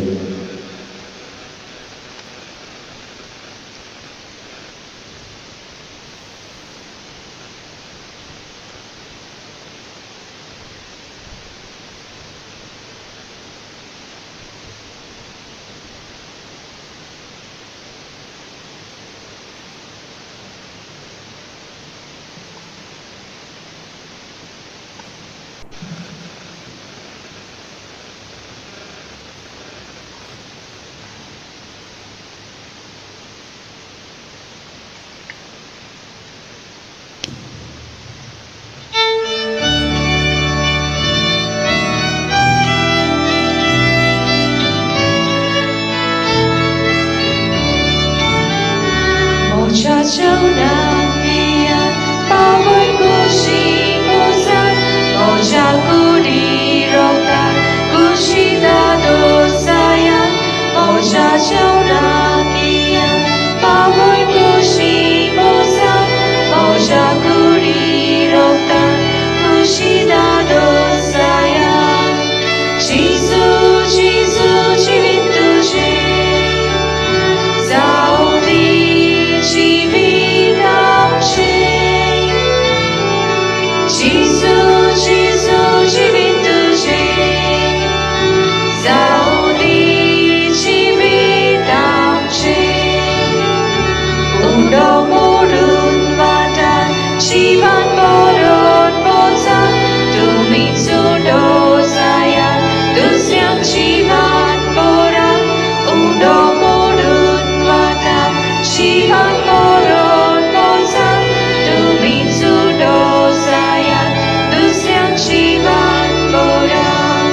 모자ቸው 나기야 바울 구시 모산 모자 구리로다 구시다 도사야 모자ቸው 나기야 바울 구시 모산 모자 구리로다 구시다 도사야 지수 지수 지윈 두제 Zaudi cividamce Gesù Gesù civinduce Zaudi cividamce Undo murun vatan Shivan boron bozan Tumin sudo zayan Dusyang Shivan boran Undo murun vatan Shivan boron bozan Tumin sudo zayan Dusyang Shivan boran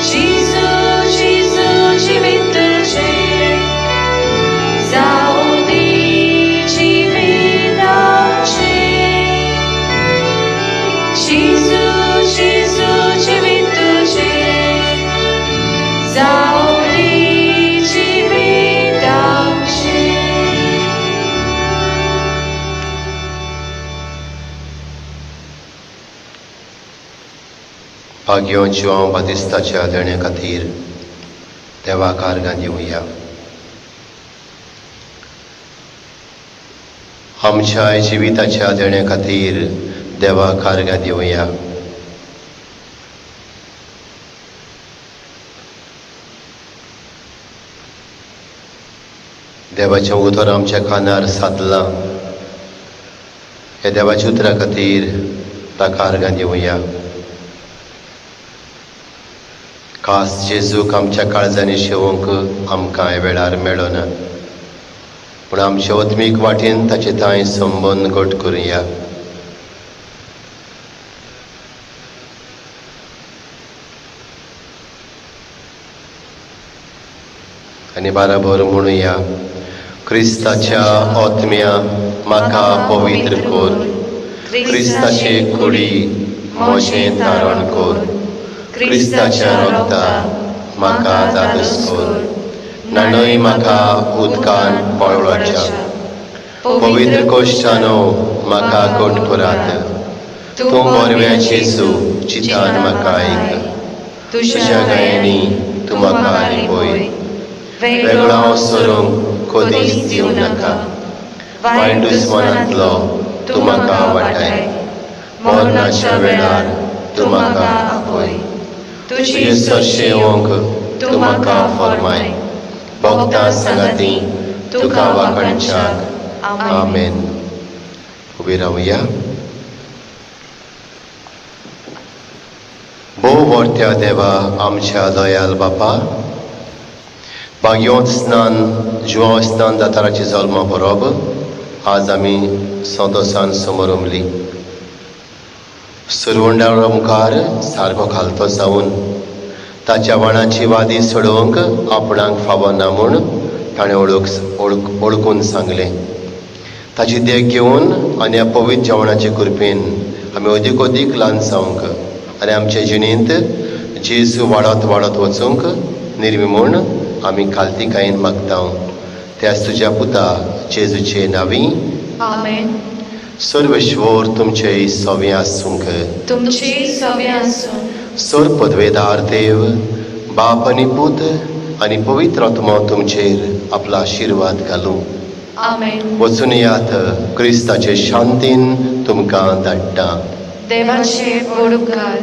Jisu Jisu civinduce Zaudi cividamce Jisu Jisu civinduce Zaudi cividamce भाग्यों João Batistaच्या देणे खातीर देवाक आर्गां दिवया. आमच्या जिविताच्या देणे खातीर देवाक आर्गां दिवया. देवाचें उतर आमच्या कानार सादलां. हे देवाच्या उतरा खातीर ताका आर्गां दिवया. खास जेजूक आमच्या काळजांनी शेवूंक आमकां ह्या वेळार मेळना, पूण आमच्या ओत्मीक वाटेन ताचे थंय संबंद घट करुया. आनी बाराबर म्हणुया, क्रिस्ताच्या ओत्म्या म्हाका पवित्र कर, क्रिस्ताचे कुडी म्हजें तारण कर, क्रिस्ताच्या रोगतान म्हाका जादस कर, नाणय म्हाका उदकान पळोवच्या, पवित्र कोश्टानो म्हाका घट करात. तूं बरव्या जेजू चितान म्हाका आयक, तुज्या गायांनी तूं म्हाका लिपय. वेगळो सरूंक कधीच दिवं नाका, वायट दुस्मानांतलो तूं म्हाका वाटाय. मरणाच्या वेळार तूं म्हाका आपय. तुजे सरशेवंक तूं म्हाका फर्माय. भक्तां सांगाती तुका वाकणच्याक. आमेन. उबी रावया. भोव वर्त्या देवा आमच्या दयाल बापा, भाग्योत स्नान जुवांव स्नान दाताराची जल्मा परब आज आमी संतोसान समोर उमली. सुरवंडा मुखार सारको खालतो जावन ताच्या वाणाची वादी सोडोवंक आपणाक फावो ना म्हूण ताणें ओळखून सांगलें. ताची देख घेवन आनी ह्या पवित्र जेवणाचे कृपेन आमी अदीक अदीक ल्हान जावंक आनी आमचे जिणेंत जेजू वाडत वाडत वचूंक निर्वी म्हूण आमी खालतीकायेन मागता. त्याच तुज्या पुता जेजूचे नांवी. आमेन. सर्वेश्वर तुमचे सव्य आसूंक. तुमची सव्य आसूं. सर पदवेदार देव, बाप आनी पूत आनी पवित्र आत्मा तुमचेर आपला आशिर्वाद घालूं. आमेन. वचून यात, क्रिस्ताचे शांतीन तुमकां धाडटा. देवाचे उपकार.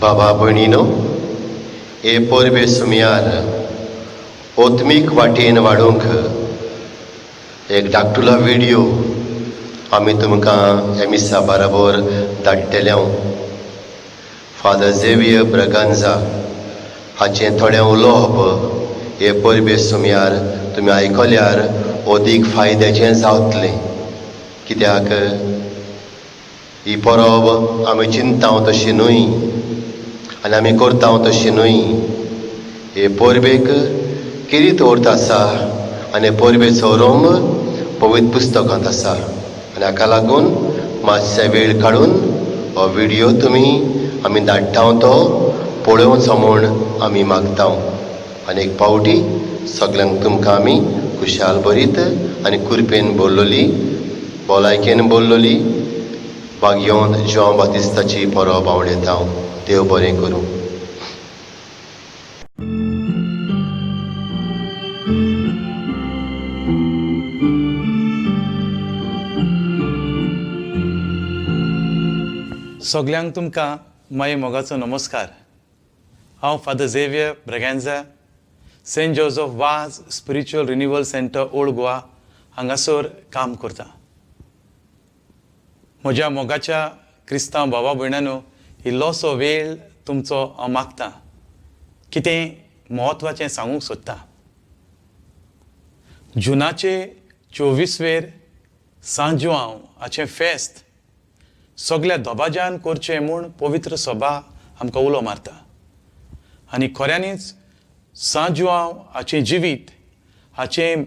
बाबा भयणीनो, हे परबे सुमयार ओत्मीक वाटेन वाडोवंक एक धाकटुलो व्हिडिओ आमी तुमकां हे मिसा बरोबर धाडटले. फादर झेवियर ब्रगांझा हाचें थोडें उलोवप हे परबे सुमयार तुमी आयकल्यार अदीक फायद्याचें जावतलें. कित्याक ही परब आमी चिंताव तशी न्हय आनी आमी करताव तशी न्हय. हे परबेक किरीत अर्थ आसा आनी परबेचो रंग पवित्र पुस्तकांत आसा. आनी हाका लागून मातशे वेळ काडून हो व्हिडिओ तुमी आमी धाडटाव तो पळोवचो म्हूण आमी मागताव. आनी एक पावटी सगल्यांक तुमकां आमी खुशाल बरीत आनी कुरपेन बोल्लोली भलायकेन बोल्लोली बागयोन जॉन बातिस्ताची परब आवडयता. देव बरें करूं. सगल्यांक तुमकां माये मोगाचो नमस्कार. हांव फादर झेवियर ब्रगांझा, सेंट जोझफ वाज spiritual renewal centre old Goa हांगासर काम करता. म्हज्या मोगाच्या क्रिस्तांव भावा भयणांनो, इल्लोसो वेळ तुमचो हांव मागतां. कितें म्हत्वाचें सांगूंक सोदतां. जुनाचे 24वेर सांत जुआंव हाचें फेस्त सगळ्या दोबाज्यान करचें म्हूण पवित्र सभा आमकां उलो मारता. आनी खऱ्यांनीच सांत जुआंव हाचें जिवीत, हाचें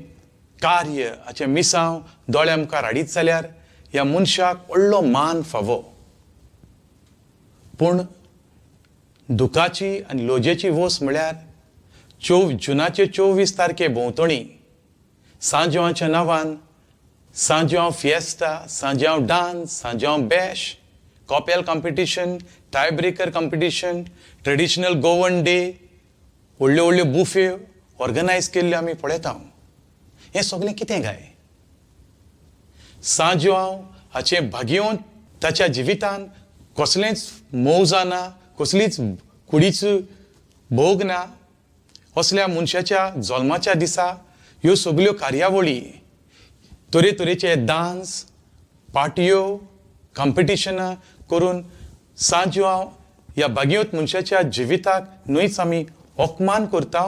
कार्य, हाचें मिसांव दोळे आमकां राडीत जाल्यार ह्या मनशाक व्हडलो मान फावो. पूण दुखाची आनी लोजेची वोस म्हळ्यार जुनाचे 24 तारखे भोंवतणी सांत जुआंवाच्या नांवान सांत जुआंव फिएस्ता, सांत जुआंव डान्स, सांत जुआंव bash, couple competition, tie breaker competition, traditional Goan day, व्हडल्यो व्हडल्यो बुफे ऑर्गनायज केल्ल्यो आमी पळयता. हें सगळें कितें काय? सांत जुआंव हाचें भागयोन ताच्या जिवितान कसलेंच मौजा ना, कसलीच कुडीच भोग ना. असल्या मनशाच्या जल्माच्या दिसा ह्यो सगल्यो कार्यावळी, तरेतरेचे डान्स, पार्ट्यो, कॉम्पिटिशनां करून सांत जुआंव ह्या भागयोत मनशाच्या जिविताक न्हयच आमी अपमान करता,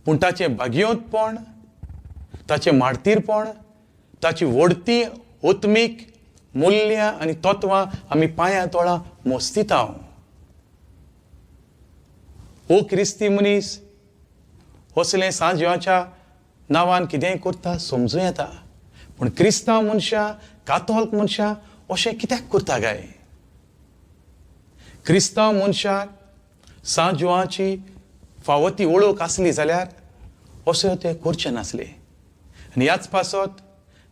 पूण ताचें भागयोतपण, ताचें माडतीरपण, ताची व्हडती ओत्मीक मुल्यां आनी तत्वां आमी पांयां तोळां मोस्तिता. ओ क्रिस्ती मनीस असलें सांत जुआंवाच्या नांवान कितेंय करता समजूं येता. पूण क्रिस्तांव मनशां, कातोलीक मनशां अशें कित्याक करता काय? क्रिस्तांव मनशाक सांत जुआंवाची फावो ती वळख आसली जाल्यार अशें ते करचे नासले. आनी ह्याच पासत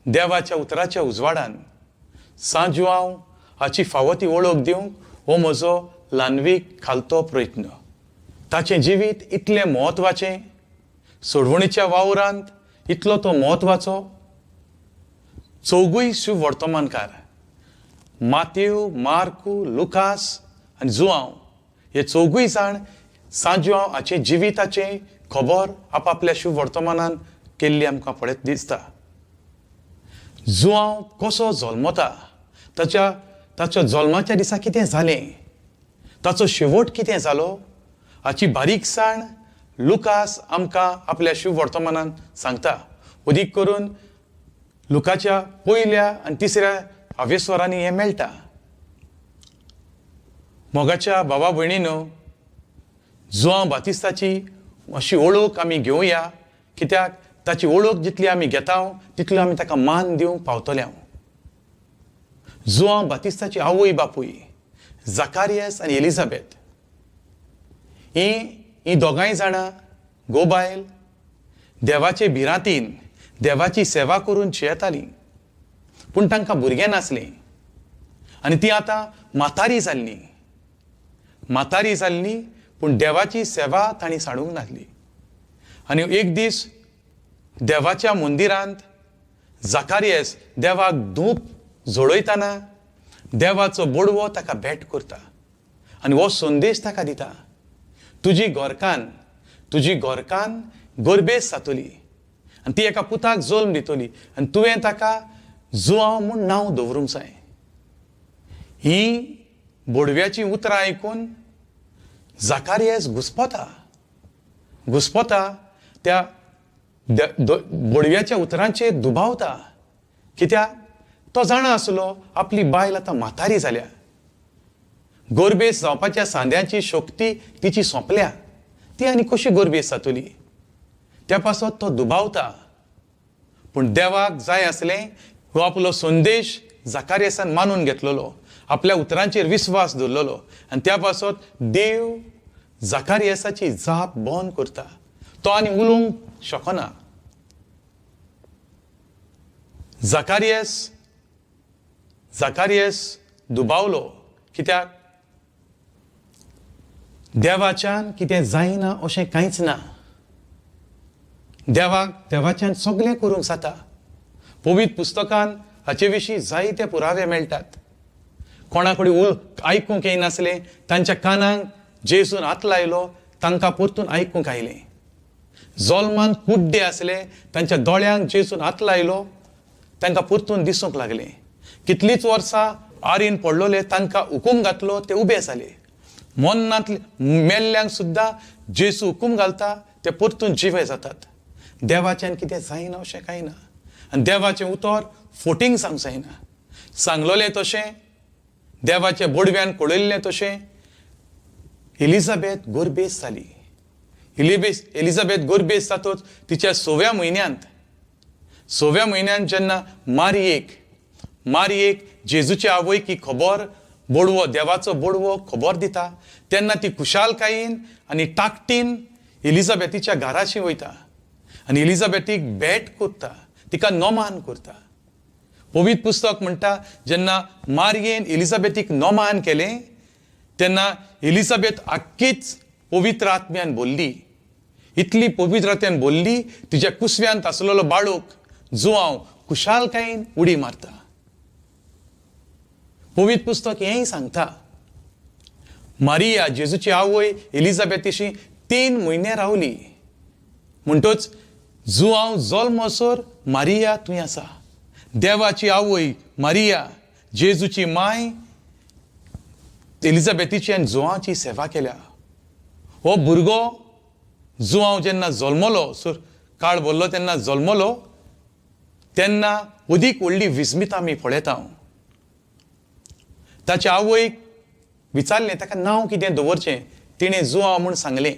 देवाच्या उतराच्या उजवाडान सांत जुआंव हाची फावो ती वळख दिवंक हो म्हजो ल्हानवीक खालतो प्रयत्न. ताचें जिवीत इतलें म्हत्वाचें, सोडवणीच्या वावरांत इतलो तो म्हत्वाचो. चौगूय शुभ वर्तमानकार मातेव, मार्कू, लुकास आनी जुआंव हे चौगूय जाण सांत जुआंव हाचे जिविताचें खबर आपापल्या शुभ वर्तमानान केल्ली आमकां पळयत दिसता. जुआंव कसो जल्मता, ताच्या जल्माच्या दिसा कितें जालें, ताचो शेवट कितें जालो हाची बारीकसाण लुकास आमकां आपल्या शुभ वर्तमानान सांगता. अदीक करून लुकाच्या पयल्या आनी तिसऱ्या आवेस्वरांनी हें मेळटा. मोगाच्या भावा भयणीनो, जुआंव बातिस्ताची अशी वळख आमी घेवया. कित्याक ताची वळख जितली आमी घेता तितलो आमी ताका मान दिवंक पावतले. जुआंव बातिस्ताची आवय बापूय जाकारियास आनी एलिझाबेथ ही दोगांय जाणां गोबायल देवाचे भिरांतीन देवाची सेवा करून जियेतालीं. पूण तांकां भुरगें नासलें आनी ती आतां म्हातारी जाल्लीं, पूण देवाची सेवा तांणी साडूंक नासली. आनी एक दीस देवाच्या मंदिरांत जाकारियास देवाक धूप जोडयतना देवाचो बोडवो ताका भेट करता आनी हो संदेश ताका दिता, तुजी गोरकान गोरबेस जातली आनी ती एका पुताक जल्म दितली आनी तुवें ताका जुआंव म्हूण नांव दवरूंक जाय. ही बोडव्याची उतरां आयकून जाकारियास घुस्पोता त्या बोडव्याच्या उतरांचेर दुबावता, कित्याक तो जाणा आसलो आपली बायल आतां म्हातारी जाल्या, गोरबेस जावपाच्या सांद्याची शक्ती तिची सोंपल्या, ती आनी कशी गोरबेस जातली. त्या पासत तो दुबावता. पूण देवाक जाय आसलें हो आपलो संदेश जाकारियासान मानून घेतलेलो, आपल्या उतरांचेर विस्वास दवरलेलो आनी त्या पासत देव जाकारियासाची जाप बंद करता. तो आनी उलोवंक शकना. जाकारियास दुबावलो, कित्याक देवाच्यान कितें जायना अशें कांयच ना. देवाच्यान सगळें करूंक जाता. पवित्र पुस्तकान हाचे विशीं जायते पुरावे मेळटात. कोणा कडेन आयकूंक येनासलें तांच्या कानाक जेजून हात लायलो, तांकां परतून आयकूंक आयलें. जल्मान कुड्डे आसले, तांच्या दोळ्यांक जेजून हात लायलो, तांकां परतून दिसूंक लागलें. कितलींच वर्सां आरीन पडलोले, तांकां हुकूम घातलो, ते उबे जाले. मरणांतले मेल्ल्यांक सुद्दां जेजू हुकूम घालता, ते परतून जिवे जातात. देवाच्यान कितें जायना अशें कांय ना. आनी देवाचें उतर फोटींग सांगूंक जायना. सांगलोलें तशें, देवाच्या बोडव्यान कळयल्लें तशें एलिझाबेथ गोरबेस जाली. एलिझाबेथ गोरबेस जातूच तिच्या 6व्या म्हयन्यांत जेन्ना मारयेक जेजूच्या आवयकी देवाचो बोडवो खबर दिता, तेन्ना ती खुशालकायेन आनी ताकटीन एलिझाबेथीच्या घराशी वयता आनी एलिझाबेथीक भेट करता, तिका नोमान करता. पवित्र पुस्तक म्हणटा, जेन्ना मारयेन एलिझाबेथीक नोमान केलें तेन्ना एलिझाबेथ आख्खीच पवित्र आत्म्यान बोल्ली. इतली पवित्र आत्म्यान बोल्ली, तिच्या कुसव्यांत आसलेलो बाळूक जुआंव खुशालकायेन उडी मारता. पवित्र पुस्तक हेंय सांगता, मारिया जेजूची आवय एलिझाबेथीशी 3 म्हयने रावली. म्हणटच जुआंव जल्मसर मारिया थंय आसा. देवाची आवय मारिया, जेजूची माय एलिझाबेथीची आनी जुआंवाची सेवा केल्या. हो भुरगो जुआंव जेन्ना जल्मलो, काळ भरलो तेन्ना जल्मलो, तेन्ना अदीक व्हडली विस्मितां आमी पळयता. ताच्या आवयक विचारलें ताका नांव कितें दवरचें. तिणें जुआंव म्हूण सांगलें.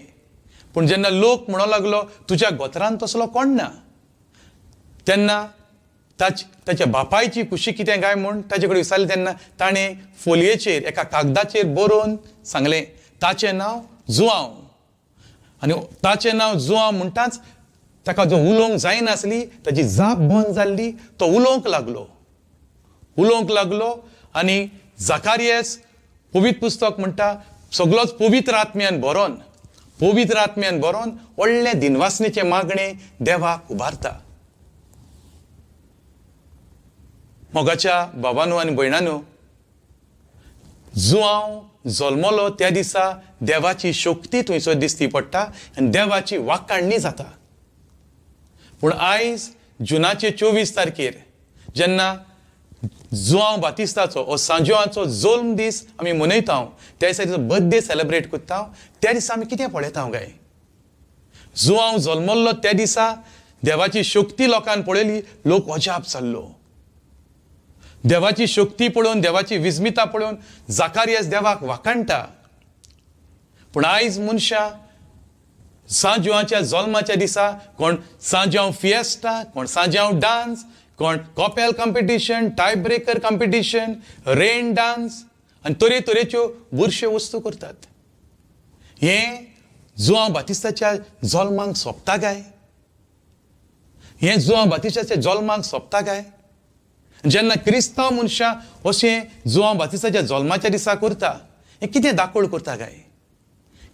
पूण जेन्ना लोक म्हणूंक लागलो, तुज्या गोत्रांत तसलो कोण ना, तेन्ना ताच्या बापायची खुशी कितें काय म्हूण ताचे कडेन विचारलें. तेन्ना ताणें फोलयेचेर एका कागदाचेर बरोवन सांगलें, ताचें नांव जुआंव. आनी ताचें नांव जुआंव म्हणटाच ताका जो उलोवंक जायनासली, ताची जाप बंद जाल्ली, तो उलोवंक लागलो. आनी जाकारियास पवित्र पुस्तक म्हणटा, सगळोच पवित्र आत्म्यान बरोवन व्हडले दिनवासनेचे मागणे देवाक उबारता. मोगाच्या बाबांनो आनी भयणांनो, जुआंव जल्मलो त्या दिसा देवाची शक्ती थंयसर दिसती पडटा आनी देवाची वाखाणणी जाता. पूण आयज जुनाचे 24 तारखेर जेन्ना जुआंव बातिस्ताचो हो सांजवांचो जल्म दीस आमी मनयता, त्या दिसा तिचो बर्थडे सेलेब्रेट करता, त्या दिसा आमी कितें पळयता काय? जुआंव जल्मल्लो त्या दिसा देवाची शक्ती लोकांन पळयली, लोक अजाप जाल्लो. देवाची शक्ती पळोवन, देवाची विस्मिता पळोवन जाकारियास देवाक वाखाणटा. पूण आयज मनशां सांजवांच्या जल्माच्या दिसा कोण सांजवांव फिएस्टा, कोण सांजवांव डान्स, कोण couple competition, tie breaker competition, rain dance आनी तरेतरेच्यो बुरश्यो वस्तू करतात. हें जुआंव बातिस्ताच्या जल्माक सोंपता काय? जेन्ना क्रिस्तांव मनशां अशें जुआंव बातिस्ताच्या जल्माच्या दिसा करता, हें कितें दाखोळ करता काय?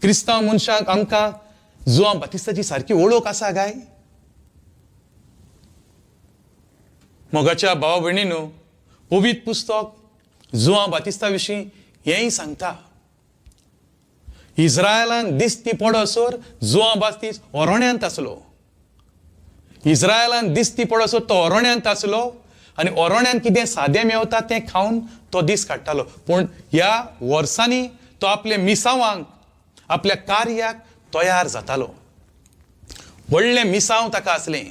क्रिस्तांव मनशाक आमकां जुआंव बातिस्ताची सारकी वळख आसा काय? मोगाच्या भावा भयणींनो, पवित्र पुस्तक जुआंव बातिस्ता विशीं हेंय सांगता. इस्रायलान दिसती पडसर जुआं बातीस ओरोण्यांत आसलो. इस्रायलान दिसती पडसर तो ओरोण्यांत आसलो आनी ओरोण्यांत कितें सादें मेवता तें खावन तो दीस काडटालो. पूण ह्या वर्सांनी तो आपल्या मिसावांक आपल्या कार्याक तयार जातालो. व्हडलें मिसांव ताका आसलें.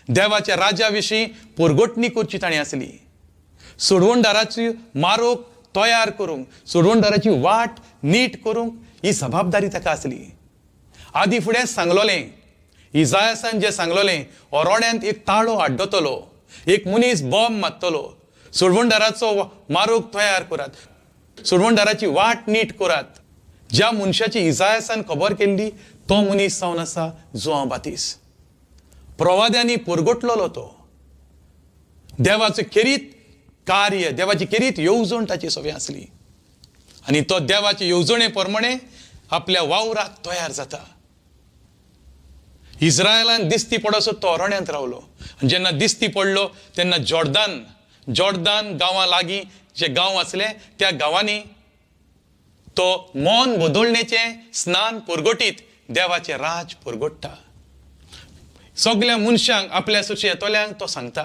देवाच्या राजा विशीं पुरगोटणी करची ताणें आसली. सोडवणदाराची मारोक तयार करूंक, सोडवणदाराची वाट नीट करूंक ही जबाबदारी ताका आसली. आदी फुडें सांगलोलें, इजायासान जें सांगलोलें, ओरोण्यांत एक ताळो आड्डतलो, एक मनीस बॉम्ब मारतलो, सोडवणदाराचो मारोक तयार करात, सोडवणदाराची वाट नीट करात. ज्या मनशाची इजायासान खबर केल्ली तो मनीस जावन आसा जुआं बातीस. प्रवाद्यांनी पुरगोटलोलो तो. देवाचें खेरीत कार्य, देवाची खेरीत येवजण ताची सगळी आसली. आनी तो देवाचे येवजणे प्रमाणे आपल्या वावराक तयार जाता. इस्रायलान दिसती पडसर तो ओरोण्यांत रावलो. जेन्ना दिसती पडलो तेन्ना जॉर्दान गांवां लागीं जे गांव आसले त्या गांवांनी तो मौन बदोळणेचें स्नान पुरगोटीत देवाचें राज पुरगोडटा. सगळ्या मनशांक आपल्या सुशेतोल्यांक तो सांगता,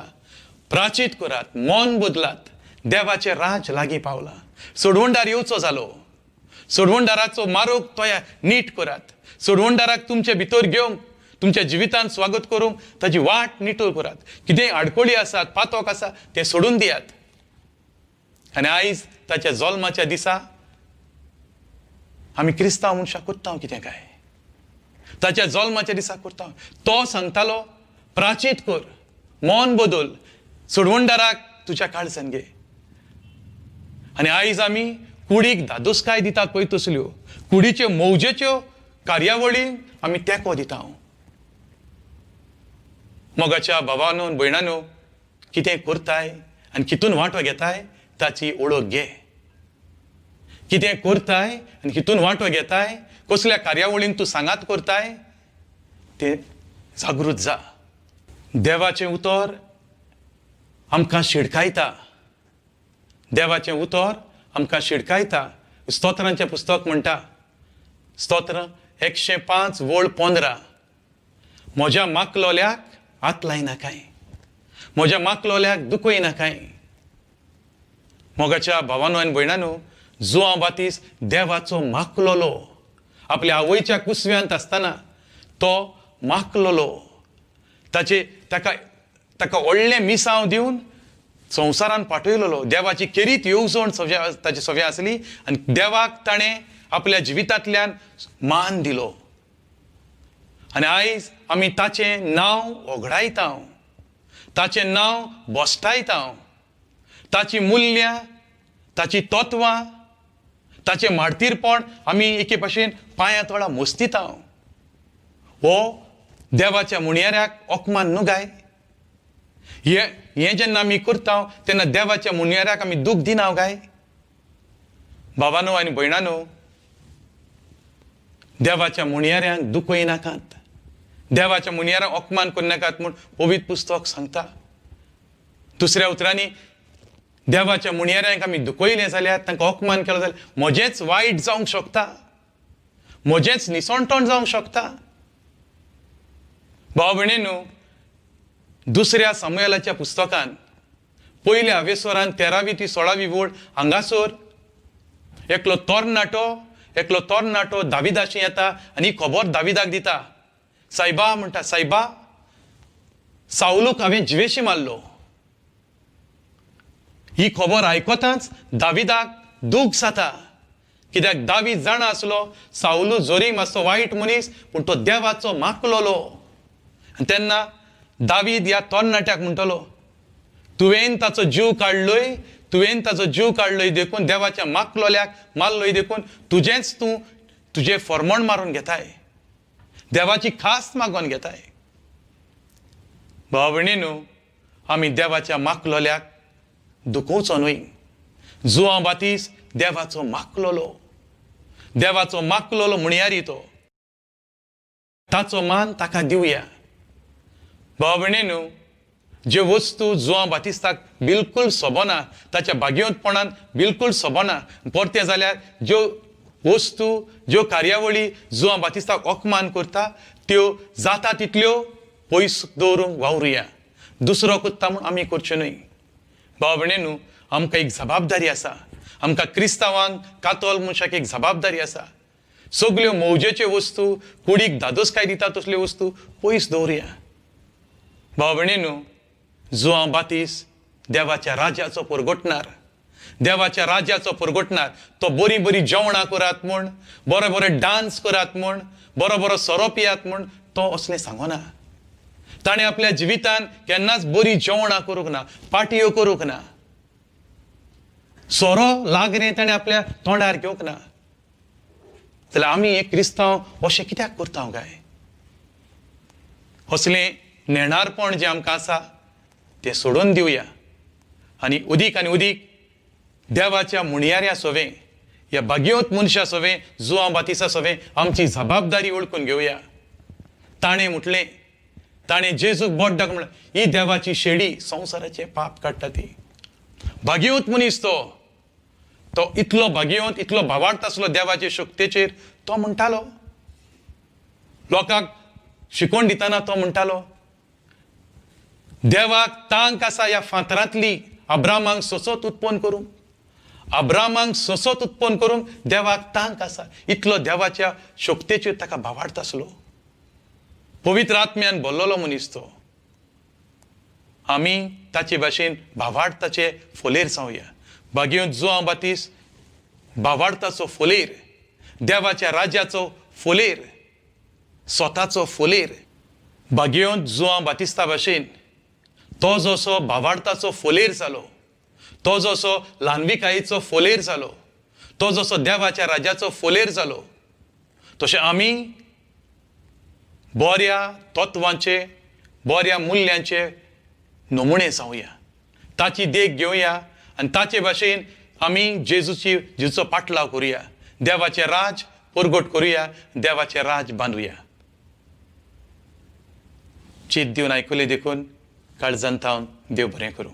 प्राचीत करात, मौन बदलात, देवाचें राज लागीं पावला. सोडवणदार येवचो जालो. सोडवणदाराचो मारोक तयार नीट करात. सोडवणदाराक तुमचे भितर घेवंक, तुमच्या जिवितांत स्वागत करूंक ताची वाट निटूल करात. कितेंय आडकोळी आसात, पातोक आसा ते सोडून दियात. आनी आयज ताच्या जल्माच्या दिसा आमी क्रिस्तांव मनशां करता कितें काय? ताच्या जल्माच्या दिसा करता. तो सांगतालो, प्राचीत कर, मौन बदल, सोडवणदाराक तुज्या काळजान घे. आनी आयज आमी कुडीक धादोसकाय दिता पळय तसल्यो कुडीच्यो मौजेच्यो कार्यावळी आमी तेंको दिता. मोगाच्या भावांनो भयणांनो, कितें करताय आनी कितून वांटो घेताय ताची ओळख घे. कितें करताय आनी कितून वांटो घेताय, कसल्या कार्यावळींक तूं सांगात करताय ते जागृत जा. देवाचें उतर आमकां शिडकायता. देवाचें उतर आमकां शिडकायता. स्तोत्रांचें पुस्तक म्हणटा, स्तोत्र 105:15, म्हज्या माकलोल्याक हात लायनाकाय, म्हज्या माकलोल्याक दुखयनाकाय. मोगाच्या भावांनो आनी भयणांनो, जुआं बातीस देवाचो माकलोलो. आपल्या आवयच्या कुसव्यांत आसतना तो माकलोलो. ताका व्हडलें मिसांव दिवन संवसारान पाठयलोलो. देवाची खेरीत येवजण ताची सगळी आसली आनी देवाक ताणें आपल्या जिवितांतल्यान मान दिलो. आनी आयज आमी ताचें नांव वगडायता, ताचें नांव बोस्तायता. ताची मुल्यां, ताची तत्वां, ताचें माडतीरपण आमी एके भाशेन पांयां तळा मोस्तिता. हो देवाच्या मुणयाऱ्याक ओकमान न्हू गाय. हें जेन्ना आमी करता तेन्ना देवाच्या मुणयाऱ्याक आमी दूख दिना गाय. भावांनो आनी भयणांनो, देवाच्या मुणयाऱ्यांक दुखय नाकात, देवाच्या मुणयाऱ्यांक ओकमान करनाकात म्हूण पवित्र पुस्तक सांगता. दुसऱ्या उतरांनी, देवाच्या मुणयाऱ्यांक आमी दुखयलें जाल्यार, तांकां ओकमान केलो जाल्यार म्हजेंच वायट जावंक शकता, म्हजेंच निसणटण जावंक शकता. भाव भयणींनो, दुसऱ्या सामुएलाच्या पुस्तकान पयल्या हावेसरान 13वी ते 16वी वळ हांगासर एकलो तरणाटो दाविदाशी येता आनी खबर दाविदाक दिता. सायबा म्हणटा, सायबा, सावलूक हांवें जिवेशी मारलो. ही खबर आयकताच दाविदाक दूख जाता. कित्याक दावीद जाणा आसलो सावलू जोरी मातसो वायट मनीस, पूण तो देवाचो माकलोलो. आनी तेन्ना दावीद ह्या तरणाट्याक म्हणटलो, तुवें ताचो जीव काडलोय, तुवें ताचो जीव काडलोय देखून, देवाच्या माकलोल्याक मारलोय देखून तुजेंच तूं तुजें फर्मण मारून घेताय, देवाची खास मागोन घेताय. भाव भयणींनो, आमी देवाच्या माकलोल्याक दुखोवचो न्हय. जुआं बातीस देवाचो माकलोलो, देवाचो माकलोलो म्हणयारी तो. ताचो मान ताका दिवया. भाव भयणींनो, ज्यो वस्तू जुआं बातिस्ताक बिलकुल सोबना, ताच्या बागेंतपणान बिलकुल सोबना, परते जाल्यार ज्यो वस्तू ज्यो कार्यावळी जुआं बातिस्ताक ओकमान करता त्यो जाता तितल्यो पयस दवरूंक वावरुया. दुसरो कुत्ता म्हूण आमी करच्यो न्हय. भाव भयणींनो, आमकां एक जबाबदारी आसा. आमकां क्रिस्तांवांक कातोल मनशाक एक जबाबदारी आसा. सगल्यो मौजेच्यो वस्तू, कुडीक धादोसकाय दिता तसल्यो वस्तू पयस दवरुया. भाव भयणींनो, जुआं बातीस देवाच्या राज्याचो परगटणार. देवाच्या राज्याचो परगटणार. तो बरी बरी जेवणां करात म्हूण, बरे बरे डान्स करात म्हूण, बरो बरो सोरो पियात म्हूण तो असलें सांगना. ताणें आपल्या जिवितान केन्नाच बरी जेवणां करूंक ना, पार्ट्यो करूंक ना, सोरो लागरें ताणें आपल्या तोंडार घेवंक ना. जाल्यार आमी एक क्रिस्तांव अशें कित्याक करता काय? असलें नेणारपण जें आमकां आसा तें सोडून दिवया आनी उदीक देवाच्या मुणयाऱ्या सोवें, ह्या भाग्यवंत मनशा सोवें, जुआं बातिसा सोवें आमची जबाबदारी वळखून घेवया. ताणें म्हटलें, ताणें जेजूक बोट दाखोवन म्हळें, ही देवाची शेडी संवसाराचें पाप काडटा ती. भाग्यवंत मनीस तो इतलो भाग्यवंत, इतलो भावार्थ आसलो देवाचे शक्तीचेर. तो म्हणटालो, लोकांक शिकोवन दितना तो म्हणटालो, देवाक तांक आसा ह्या फातरांतली अब्रामांक सोसोत उत्पन्न करूंक. अब्रामांक सोसोत उत्पन्न करूंक देवाक तांक आसा. इतलो देवाच्या शक्तीचेर ताका भावार्थ आसलो. पवित्र आत्म्यान भरलेलो मनीस तो. आमी ताचे भाशेन भावार्थाचे फोलेर जावया. भाग्यवंत जुआं बातीस भावार्थाचो फोलेर, देवाच्या राज्याचो फोलेर, स्वताचो फोलेर. भाग्यवंत जुआं बातिस्ता भाशेन तो जसो भावार्थाचो फोलेर जालो, तो जसो ल्हानविकायेचो फोलेर जालो, तो जसो देवाच्या राज्याचो फोलेर जालो, तशें आमी बऱ्या तत्वांचे, बऱ्या मुल्यांचे नमुणे जावया. ताची देख घेवया आनी ताचे भाशेन आमी जेजूचो पाटलाव करुया. देवाचें राज परगट करुया, देवाचें राज बांदुया. चीत दिवन आयकले देखून काळजांत देव बरें करूं.